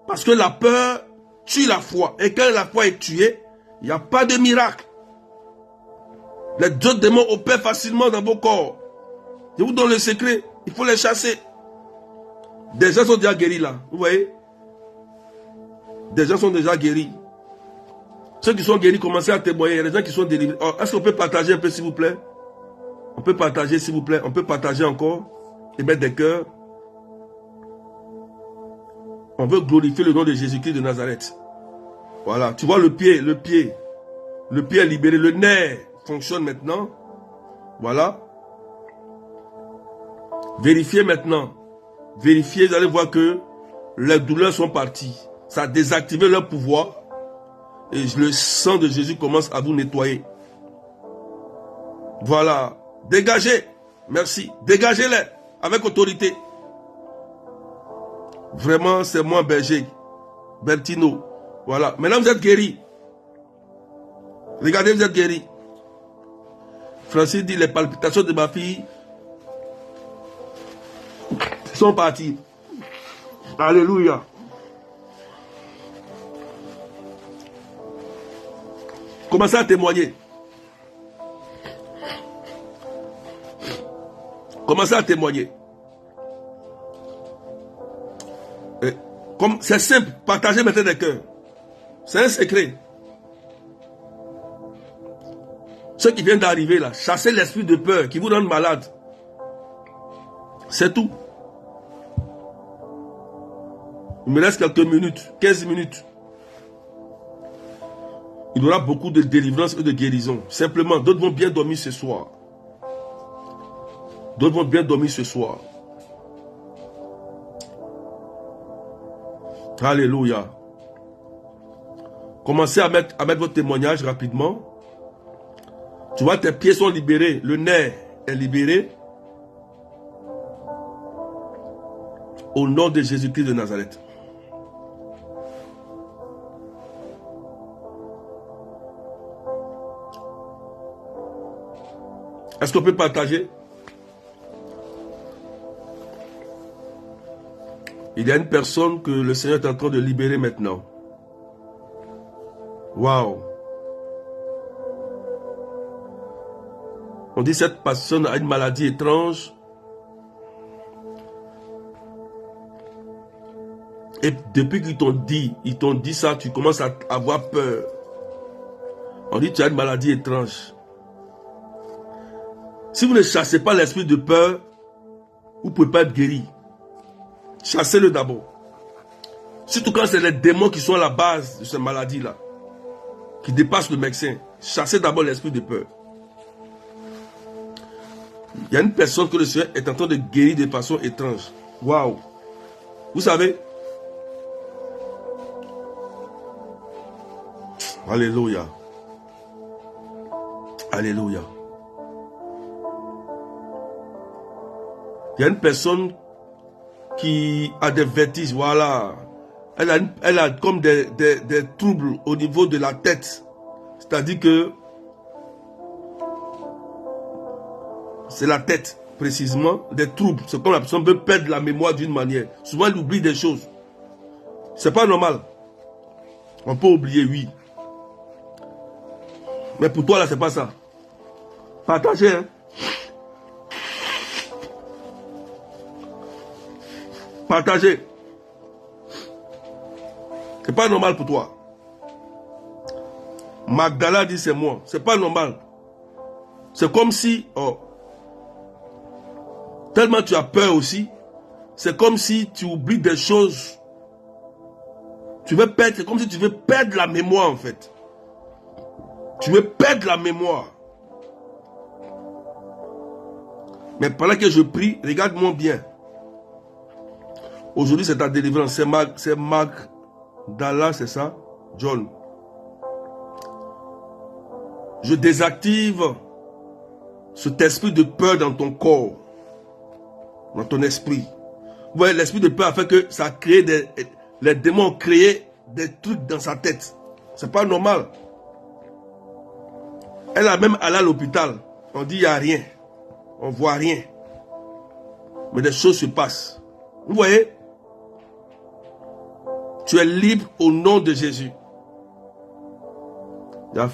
Parce que la peur tue la foi. Et quand la foi est tuée, il n'y a pas de miracle. Les autres démons opèrent facilement dans vos corps. Je vous donne le secret. Il faut les chasser. Des gens sont déjà guéris là. Vous voyez? Des gens sont déjà guéris. Ceux qui sont guéris, commencez à témoigner. Il y a des gens qui sont délivrés. Est-ce qu'on peut partager un peu s'il vous plaît? On peut partager s'il vous plaît. On peut partager encore. Et mettre des cœurs. On veut glorifier le nom de Jésus-Christ de Nazareth. Voilà. Tu vois le pied. Le pied est libéré. Le nerf fonctionne maintenant. Voilà. Vérifiez maintenant. Vérifiez. Vous allez voir que les douleurs sont parties. Ça a désactivé leur pouvoir. Et le sang de Jésus commence à vous nettoyer. Voilà. Dégagez. Merci. Dégagez-les. Avec autorité. Vraiment, c'est moi, Berger. Bertino. Voilà. Maintenant, vous êtes guéris. Regardez, vous êtes guéris. Francis dit, les palpitations de ma fille sont parties. Alléluia. Commencez à témoigner. Commencez à témoigner. C'est simple, partagez maintenant des cœurs. C'est un secret. Ceux qui viennent d'arriver là, chassez l'esprit de peur qui vous rend malade. C'est tout. Il me reste quelques minutes, 15 minutes. Il y aura beaucoup de délivrance et de guérison. Simplement, d'autres vont bien dormir ce soir. D'autres vont bien dormir ce soir. Alléluia. Commencez à mettre votre témoignage rapidement. Tu vois, tes pieds sont libérés. Le nerf est libéré. Au nom de Jésus-Christ de Nazareth. Est-ce qu'on peut partager? Il y a une personne que le Seigneur est en train de libérer maintenant. Waouh! On dit que cette personne a une maladie étrange. Et depuis qu'ils t'ont dit ça, tu commences à avoir peur. On dit que tu as une maladie étrange. Si vous ne chassez pas l'esprit de peur, vous ne pouvez pas être guéri. Chassez-le d'abord. Surtout quand c'est les démons qui sont à la base de cette maladie-là, qui dépassent le médecin. Chassez d'abord l'esprit de peur. Il y a une personne que le Seigneur est en train de guérir de façon étrange. Waouh! Vous savez? Alléluia. Alléluia. Il y a une personne qui a des vertiges, voilà. Elle a comme des troubles au niveau de la tête. C'est-à-dire que c'est la tête, précisément, des troubles. C'est comme la personne peut perdre la mémoire d'une manière. Souvent, elle oublie des choses. C'est pas normal. On peut oublier, oui. Mais pour toi, là, c'est pas ça. Partagez, hein. Partagez. C'est pas normal pour toi. Magdala dit c'est moi. C'est pas normal. C'est comme si, oh, tellement tu as peur aussi, c'est comme si tu oublies des choses. Tu veux perdre, c'est comme si tu veux perdre la mémoire en fait. Tu veux perdre la mémoire. Mais pendant que je prie, regarde-moi bien. Aujourd'hui, c'est ta délivrance. C'est Marc Dallas, c'est ça? John. Je désactive cet esprit de peur dans ton corps, dans ton esprit. Vous voyez, l'esprit de peur a fait que ça a créé les démons ont créé des trucs dans sa tête. C'est pas normal. Elle a même allé à l'hôpital. On dit il n'y a rien. On voit rien. Mais des choses se passent. Vous voyez? Tu es libre au nom de Jésus.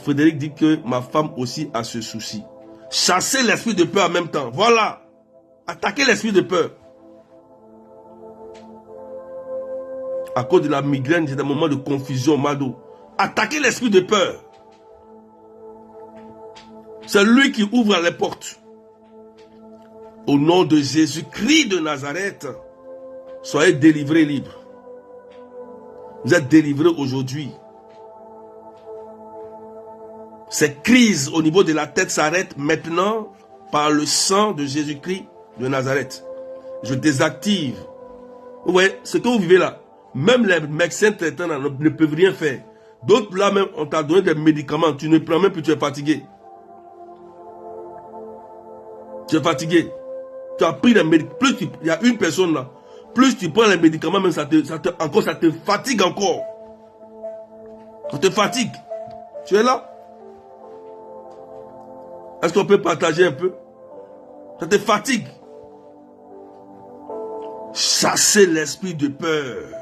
Frédéric dit que ma femme aussi a ce souci. Chasser l'esprit de peur en même temps. Voilà. Attaquer l'esprit de peur. À cause de la migraine, j'ai des moments de confusion, mal dos. Attaquer l'esprit de peur. C'est lui qui ouvre les portes. Au nom de Jésus-Christ de Nazareth, soyez délivrés libres. Vous êtes délivrés aujourd'hui. Ces crises au niveau de la tête s'arrêtent maintenant par le sang de Jésus-Christ de Nazareth. Je désactive. Vous voyez, ce que vous vivez là, même les médecins traitants là, ne peuvent rien faire. D'autres là même, on t'a donné des médicaments, tu ne prends même plus, tu es fatigué. Tu es fatigué. Tu as pris les médicaments. Plus il y a une personne là, plus tu prends les médicaments, même ça te fatigue encore. Ça te fatigue. Tu es là? Est-ce qu'on peut partager un peu? Ça te fatigue. Chassez l'esprit de peur.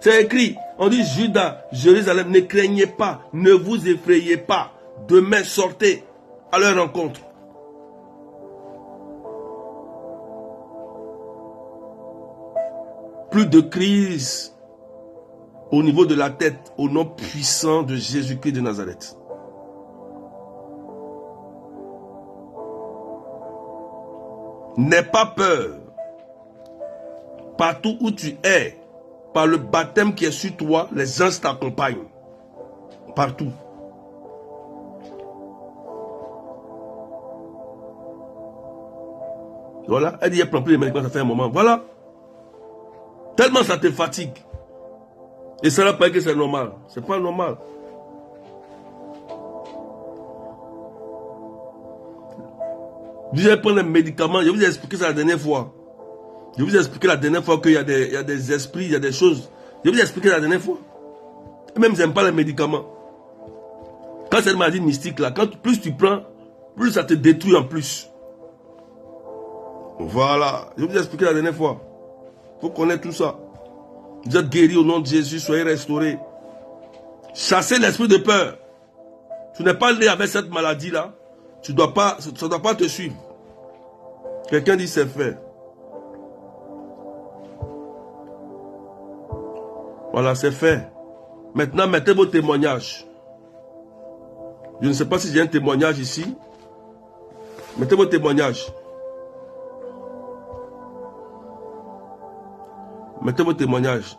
C'est écrit. On dit Judas, Jérusalem, ne craignez pas, ne vous effrayez pas. Demain, sortez à leur rencontre. Plus de crise au niveau de la tête, au nom puissant de Jésus-Christ de Nazareth. N'aie pas peur. Partout où tu es, par le baptême qui est sur toi, les anges t'accompagnent. Partout. Voilà, elle dit, elle prend plus les médicaments, ça fait un moment. Voilà. Tellement ça te fatigue. Et ça n'a pas que c'est normal. C'est pas normal. Vous allez prendre les médicaments. Je vous ai expliqué ça la dernière fois. Je vous ai expliqué la dernière fois qu'il y a des esprits, il y a des choses. Je vous ai expliqué la dernière fois. Et même, ils n'aiment pas les médicaments. Quand c'est une maladie mystique, là, plus tu prends, plus ça te détruit en plus. Voilà. Je vous ai expliqué la dernière fois. Il faut connaître tout ça. Vous êtes guéris au nom de Jésus, soyez restaurés. Chassez l'esprit de peur. Tu n'es pas né avec cette maladie-là. Ça ne doit pas te suivre. Quelqu'un dit c'est fait. Voilà, c'est fait. Maintenant, mettez vos témoignages. Je ne sais pas si j'ai un témoignage ici. Mettez vos témoignages. Mettez vos témoignages.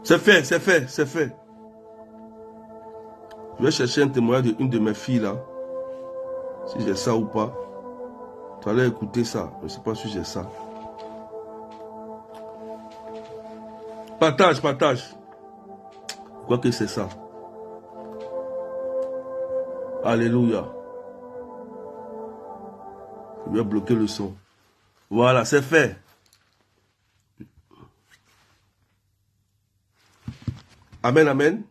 C'est fait, c'est fait, c'est fait. Je vais chercher un témoignage d'une de mes filles là. Si j'ai ça ou pas. Tu allais écouter ça. Je ne sais pas si j'ai ça. Partage, partage. Je crois que c'est ça. Alléluia. Je vais bloquer le son. Voilà, c'est fait. Amen, amen.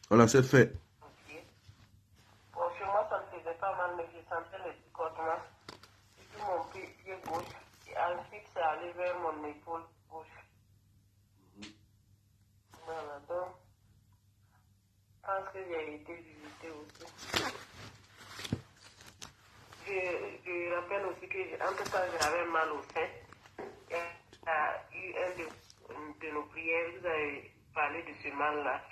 Voilà, c'est fait. Ok. Bon, chez moi, ça me faisait pas mal, mais je sentais le picotement sur mon pied gauche. Et ensuite, c'est allé vers mon épaule gauche. Voilà, donc, je pense que j'ai été visitée aussi. Je rappelle aussi que, entre temps, j'avais mal au sein. Il y a eu un de nos prières, vous avez parlé de ce mal-là.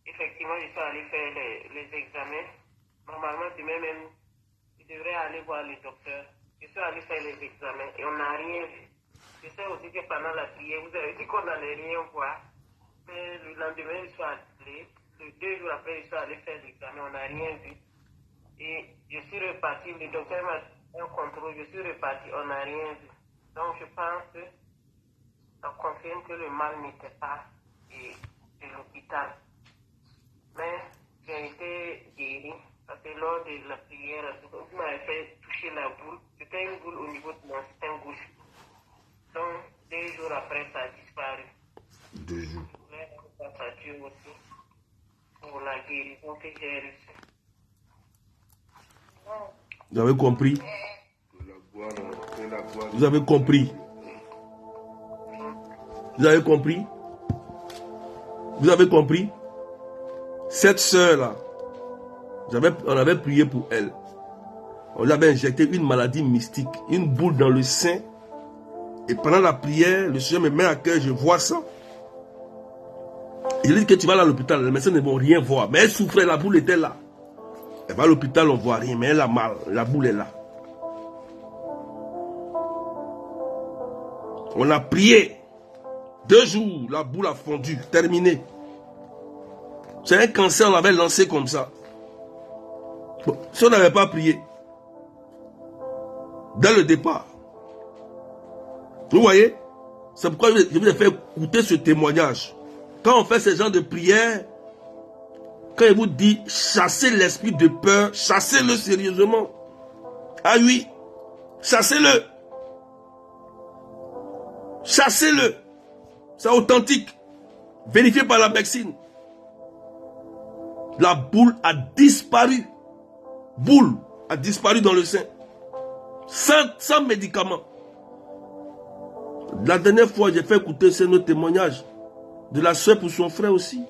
Effectivement, je suis allé faire les examens. Normalement, demain même, je devrais aller voir le docteur. Je suis allé faire les examens et on n'a rien vu. Je sais aussi que pendant la prière, vous avez dit qu'on n'allait rien voir. Mais le lendemain, je suis allé. 2 jours après, je suis allé faire l'examen, on n'a rien vu. Et je suis reparti, le docteur m'a fait un contrôle, je suis reparti, on n'a rien vu. Donc je pense que ça confirme que le mal n'était pas de l'hôpital. Mais j'ai été guéri, parce que lors de la prière, vous m'avez fait toucher la boule. C'était une boule au niveau de mon système gauche. Donc 2 jours après, ça a disparu. 2 jours. Je voulais grâce à Dieu aussi pour la guérison que j'ai reçue. Vous avez compris? Vous avez compris? Vous avez compris? Vous avez compris? Cette sœur-là, on avait prié pour elle. On lui avait injecté une maladie mystique, une boule dans le sein. Et pendant la prière, le Seigneur me met à cœur, je vois ça. Il dit que tu vas à l'hôpital, les médecins ne vont rien voir. Mais elle souffrait, la boule était là. Elle va à l'hôpital, on ne voit rien, mais elle a mal, la boule est là. On a prié. 2 jours, la boule a fondu, terminé. C'est un cancer, on l'avait lancé comme ça. Bon, si on n'avait pas prié, dès le départ, vous voyez, c'est pourquoi je vous ai fait écouter ce témoignage. Quand on fait ce genre de prière, quand il vous dit chassez l'esprit de peur, chassez-le sérieusement. Ah oui, chassez-le. Chassez-le. C'est authentique. Vérifié par la médecine. La boule a disparu. Boule a disparu dans le sein. Sans médicaments. La dernière fois, j'ai fait écouter ce témoignage de la soeur pour son frère aussi.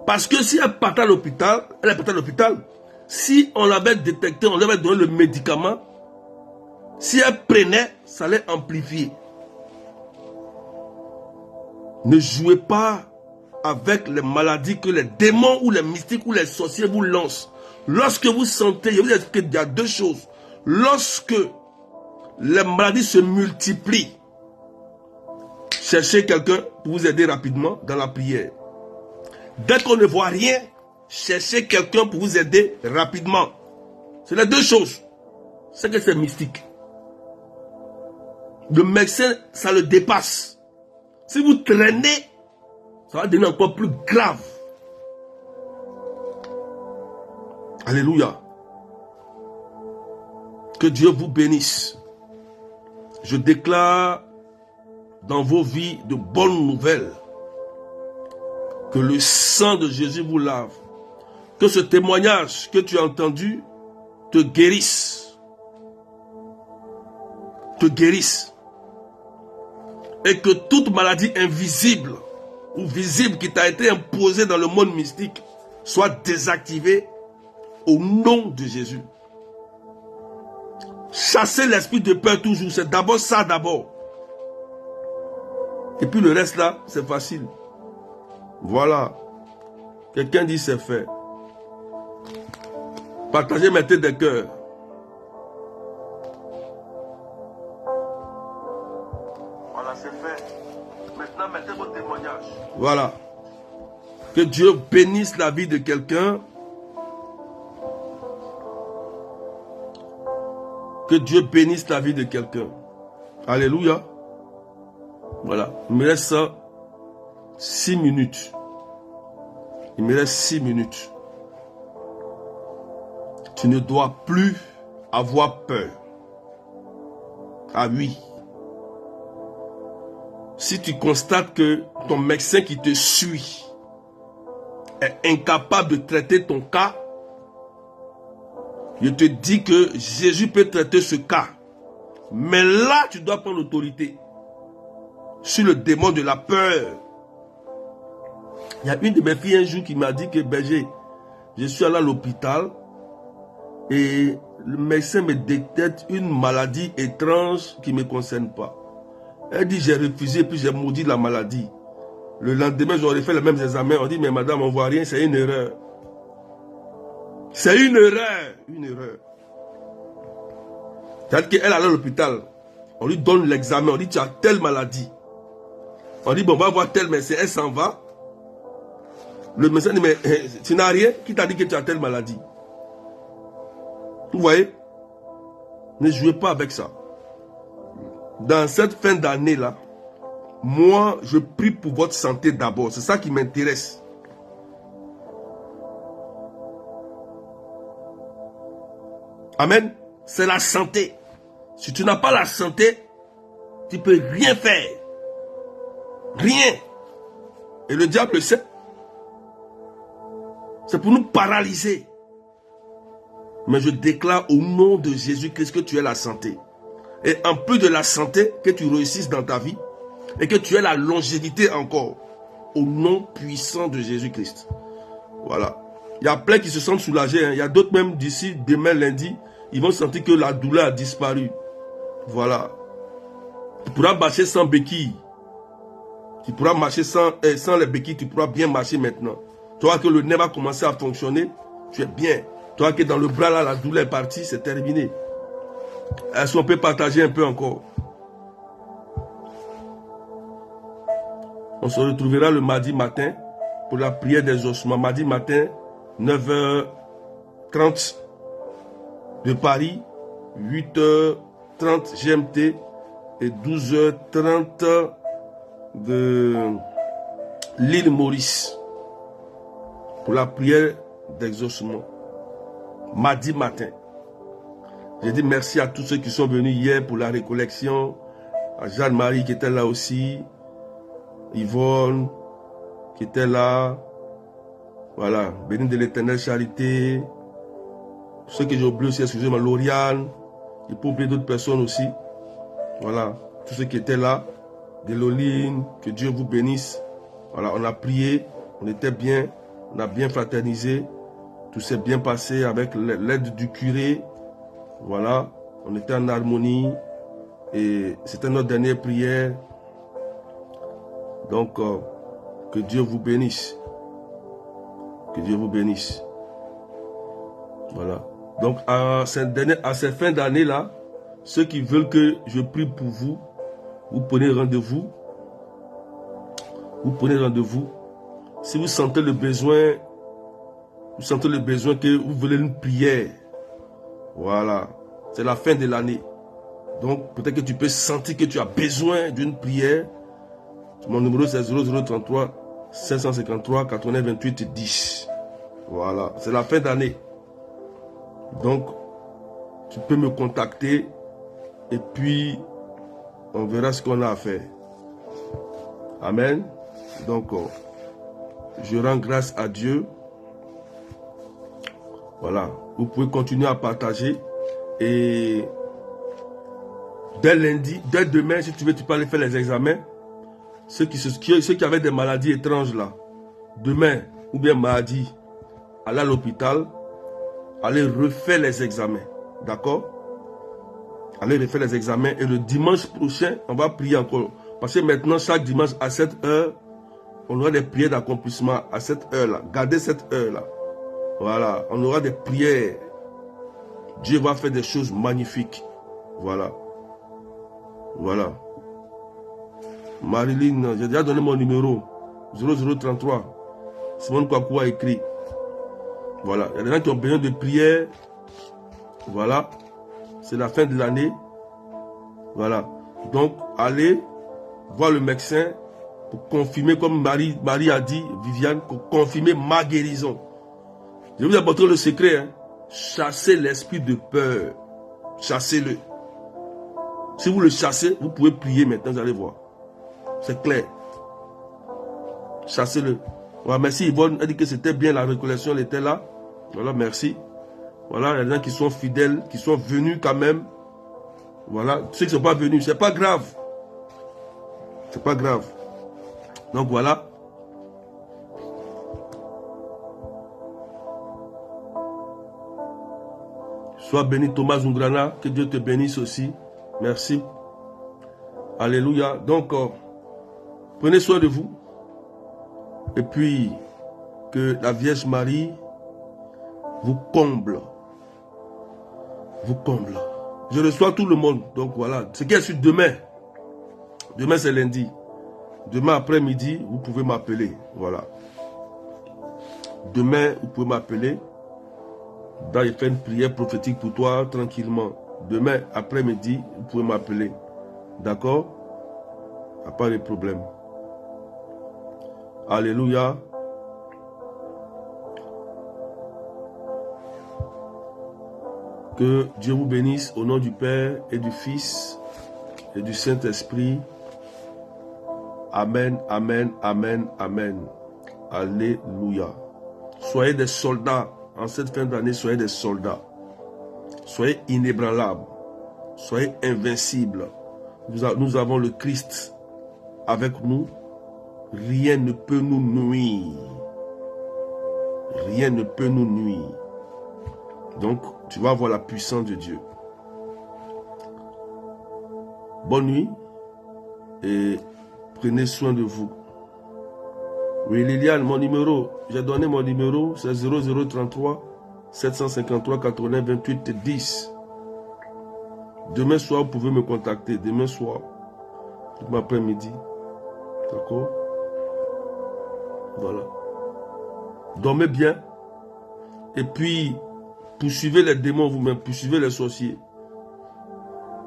Parce que si elle partait à l'hôpital, si on l'avait détecté, on lui avait donné le médicament, si elle prenait, ça allait amplifier. Ne jouez pas avec les maladies que les démons ou les mystiques ou les sorciers vous lancent. Lorsque vous sentez, je vous explique qu'il y a 2 choses. Lorsque les maladies se multiplient, cherchez quelqu'un pour vous aider rapidement dans la prière. Dès qu'on ne voit rien, cherchez quelqu'un pour vous aider rapidement. C'est les 2 choses. C'est que c'est mystique. Le médecin, ça le dépasse. Si vous traînez, ça va devenir encore plus grave. Alléluia. Que Dieu vous bénisse. Je déclare dans vos vies de bonnes nouvelles. Que le sang de Jésus vous lave. Que ce témoignage que tu as entendu te guérisse. Te guérisse. Et que toute maladie invisible ou visible qui t'a été imposée dans le monde mystique soit désactivée au nom de Jésus. Chasser l'esprit de peur toujours, c'est d'abord ça d'abord. Et puis le reste là, c'est facile. Voilà. Quelqu'un dit c'est fait. Partagez maintenant des cœurs. Voilà, c'est fait. Maintenant, mettez vos témoignages. Voilà. Que Dieu bénisse la vie de quelqu'un. Que Dieu bénisse la vie de quelqu'un. Alléluia. Voilà. Il me reste 6 minutes. Il me reste 6 minutes. Tu ne dois plus avoir peur. Ah oui. Si tu constates que ton médecin qui te suit est incapable de traiter ton cas, je te dis que Jésus peut traiter ce cas. Mais là, tu dois prendre l'autorité sur le démon de la peur. Il y a une de mes filles un jour qui m'a dit que berger, je suis allé à l'hôpital et le médecin me détecte une maladie étrange qui ne me concerne pas. Elle dit j'ai refusé puis j'ai maudit la maladie. Le lendemain, j'aurais fait les mêmes examens. On dit mais madame, on ne voit rien, c'est une erreur. C'est une erreur. Une erreur. C'est-à-dire qu'elle allait à l'hôpital. On lui donne l'examen. On dit, tu as telle maladie. On dit, bon, on va voir tel médecin. Elle s'en va. Le médecin dit, mais tu n'as rien. Qui t'a dit que tu as telle maladie? Vous voyez? Ne jouez pas avec ça. Dans cette fin d'année-là, moi, je prie pour votre santé d'abord. C'est ça qui m'intéresse. Amen. C'est la santé. Si tu n'as pas la santé, tu ne peux rien faire. Rien. Et le diable le sait. C'est pour nous paralyser. Mais je déclare au nom de Jésus-Christ que tu aies la santé. Et en plus de la santé, que tu réussisses dans ta vie. Et que tu aies la longévité encore. Au nom puissant de Jésus-Christ. Voilà. Il y a plein qui se sentent soulagés. Il y a d'autres même d'ici, demain lundi, ils vont sentir que la douleur a disparu. Voilà. Tu pourras marcher sans béquille. Tu pourras marcher sans les béquilles. Tu pourras bien marcher maintenant. Tu vois que le nez va commencer à fonctionner. Tu es bien. Tu vois que dans le bras là, la douleur est partie. C'est terminé. Est-ce qu'on peut partager un peu encore? On se retrouvera le mardi matin pour la prière des ossements. Mardi matin, 9h30 de Paris, 8h30 GMT et 12h30 de l'île Maurice pour la prière d'exaucement. Mardi matin. J'ai dit merci à tous ceux qui sont venus hier pour la récollection, à Jeanne-Marie qui était là aussi, Yvonne qui était là, voilà, béni de l'éternelle charité, ceux que j'ai oublié aussi, excusez-moi, Lauriane, et pour oublier d'autres personnes aussi, voilà, tous ceux qui étaient là, Déloline, que Dieu vous bénisse, voilà, on a prié, on était bien, on a bien fraternisé, tout s'est bien passé avec l'aide du curé, voilà, on était en harmonie, et c'était notre dernière prière, donc, que Dieu vous bénisse. Que Dieu vous bénisse. Voilà. Donc, à ces fins d'année-là, ceux qui veulent que je prie pour vous, vous prenez rendez-vous. Vous prenez rendez-vous. Si vous sentez le besoin, que vous voulez une prière. Voilà. C'est la fin de l'année. Donc, peut-être que tu peux sentir que tu as besoin d'une prière. Mon numéro c'est 0033 553 89 28 10. Voilà, c'est la fin d'année. Donc, tu peux me contacter et puis on verra ce qu'on a à faire. Amen. Donc, je rends grâce à Dieu. Voilà, vous pouvez continuer à partager et dès lundi, dès demain, si tu veux, tu peux aller faire les examens. Ceux qui avaient des maladies étranges là, demain ou bien mardi, allez à l'hôpital, allez refaire les examens. D'accord? Allez refaire les examens et le dimanche prochain, on va prier encore. Parce que maintenant, chaque dimanche à cette heure, on aura des prières d'accomplissement à cette heure là. Gardez cette heure là. Voilà, on aura des prières. Dieu va faire des choses magnifiques. Voilà. Voilà. Marilyn, j'ai déjà donné mon numéro 0033. Simone Kwaku a écrit. Voilà, il y a des gens qui ont besoin de prière. Voilà, c'est la fin de l'année. Voilà, donc allez voir le médecin pour confirmer, comme Marie a dit, Viviane, pour confirmer ma guérison. Je vais vous apporter le secret. Hein. Chassez l'esprit de peur. Chassez-le. Si vous le chassez, vous pouvez prier maintenant, vous allez voir. C'est clair. Chassez-le. Voilà, merci Yvonne. Elle dit que c'était bien, la récollection, elle était là. Voilà, merci. Voilà, il y a des gens qui sont fidèles, qui sont venus quand même. Voilà, ceux qui ne sont pas venus, c'est pas grave. C'est pas grave. Donc voilà. Sois béni Thomas Zungrana, que Dieu te bénisse aussi. Merci. Alléluia. Donc, prenez soin de vous. Et puis, que la Vierge Marie vous comble. Vous comble. Je reçois tout le monde. Donc voilà. Ce qui est sur demain. Demain c'est lundi. Demain après-midi, vous pouvez m'appeler. Voilà. Demain, vous pouvez m'appeler. Là, je fais une prière prophétique pour toi, tranquillement. Demain après-midi, vous pouvez m'appeler. D'accord? Il n'y a pas de problème. Alléluia. Que Dieu vous bénisse au nom du Père et du Fils et du Saint-Esprit. Amen, amen, amen, amen. Alléluia. Soyez des soldats. En cette fin d'année, soyez des soldats. Soyez inébranlables. Soyez invincibles. Nous avons le Christ avec nous. Rien ne peut nous nuire. Rien ne peut nous nuire. Donc, tu vas voir la puissance de Dieu. Bonne nuit et prenez soin de vous. Oui, Liliane, mon numéro, j'ai donné mon numéro, c'est 0033 753 80 28 10. Demain soir, vous pouvez me contacter. Demain soir, demain après-midi. D'accord? Voilà. Dormez bien. Et puis, poursuivez les démons vous-même, poursuivez les sorciers.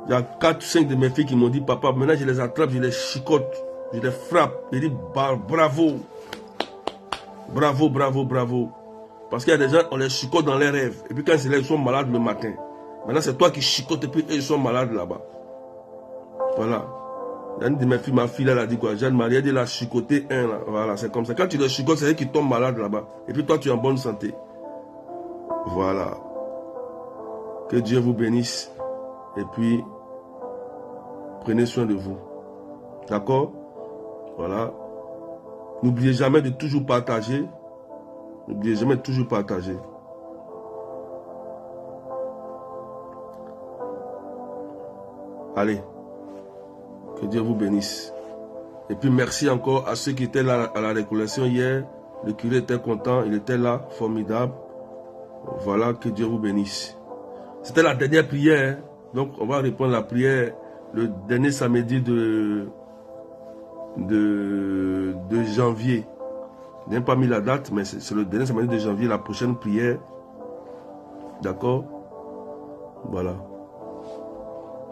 Il y a 4-5 de mes filles qui m'ont dit, papa, maintenant je les attrape, je les chicote, je les frappe. Je dis, bravo. Bravo, bravo, bravo. Parce qu'il y a des gens, on les chicote dans les rêves. Et puis quand ils sont malades le matin. Maintenant, c'est toi qui chicotes et puis eux, ils sont malades là-bas. Voilà. Une de mes filles, ma fille, elle a dit quoi? Jeanne-Marie, elle dit, elle a chicoté un là. Voilà, c'est comme ça. Quand tu les chicotes, c'est eux qui tombent malades là-bas. Et puis toi, tu es en bonne santé. Voilà. Que Dieu vous bénisse. Et puis, prenez soin de vous. D'accord? Voilà. N'oubliez jamais de toujours partager. N'oubliez jamais de toujours partager. Allez. Que Dieu vous bénisse. Et puis merci encore à ceux qui étaient là à la récollection hier. Le curé était content. Il était là. Formidable. Voilà. Que Dieu vous bénisse. C'était la dernière prière. Donc on va répondre à la prière le dernier samedi de janvier. Je n'ai pas mis la date, mais c'est le dernier samedi de janvier, la prochaine prière. D'accord? Voilà.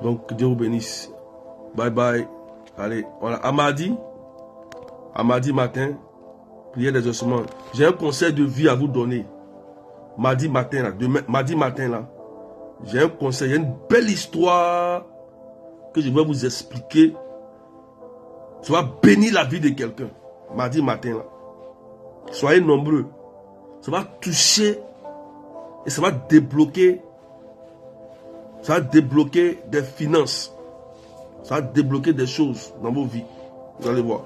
Donc, que Dieu vous bénisse. Bye bye. Allez, voilà. À mardi matin, prière des ossements. J'ai un conseil de vie à vous donner. Mardi matin, là. Mardi matin, là. J'ai un conseil. Il y a une belle histoire que je vais vous expliquer. Ça va bénir la vie de quelqu'un. Mardi matin, là. Soyez nombreux. Ça va toucher et ça va débloquer. Ça va débloquer des finances. Ça va débloquer des choses dans vos vies. Vous allez voir.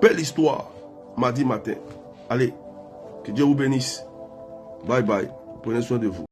Belle histoire. Mardi matin. Allez. Que Dieu vous bénisse. Bye bye. Prenez soin de vous.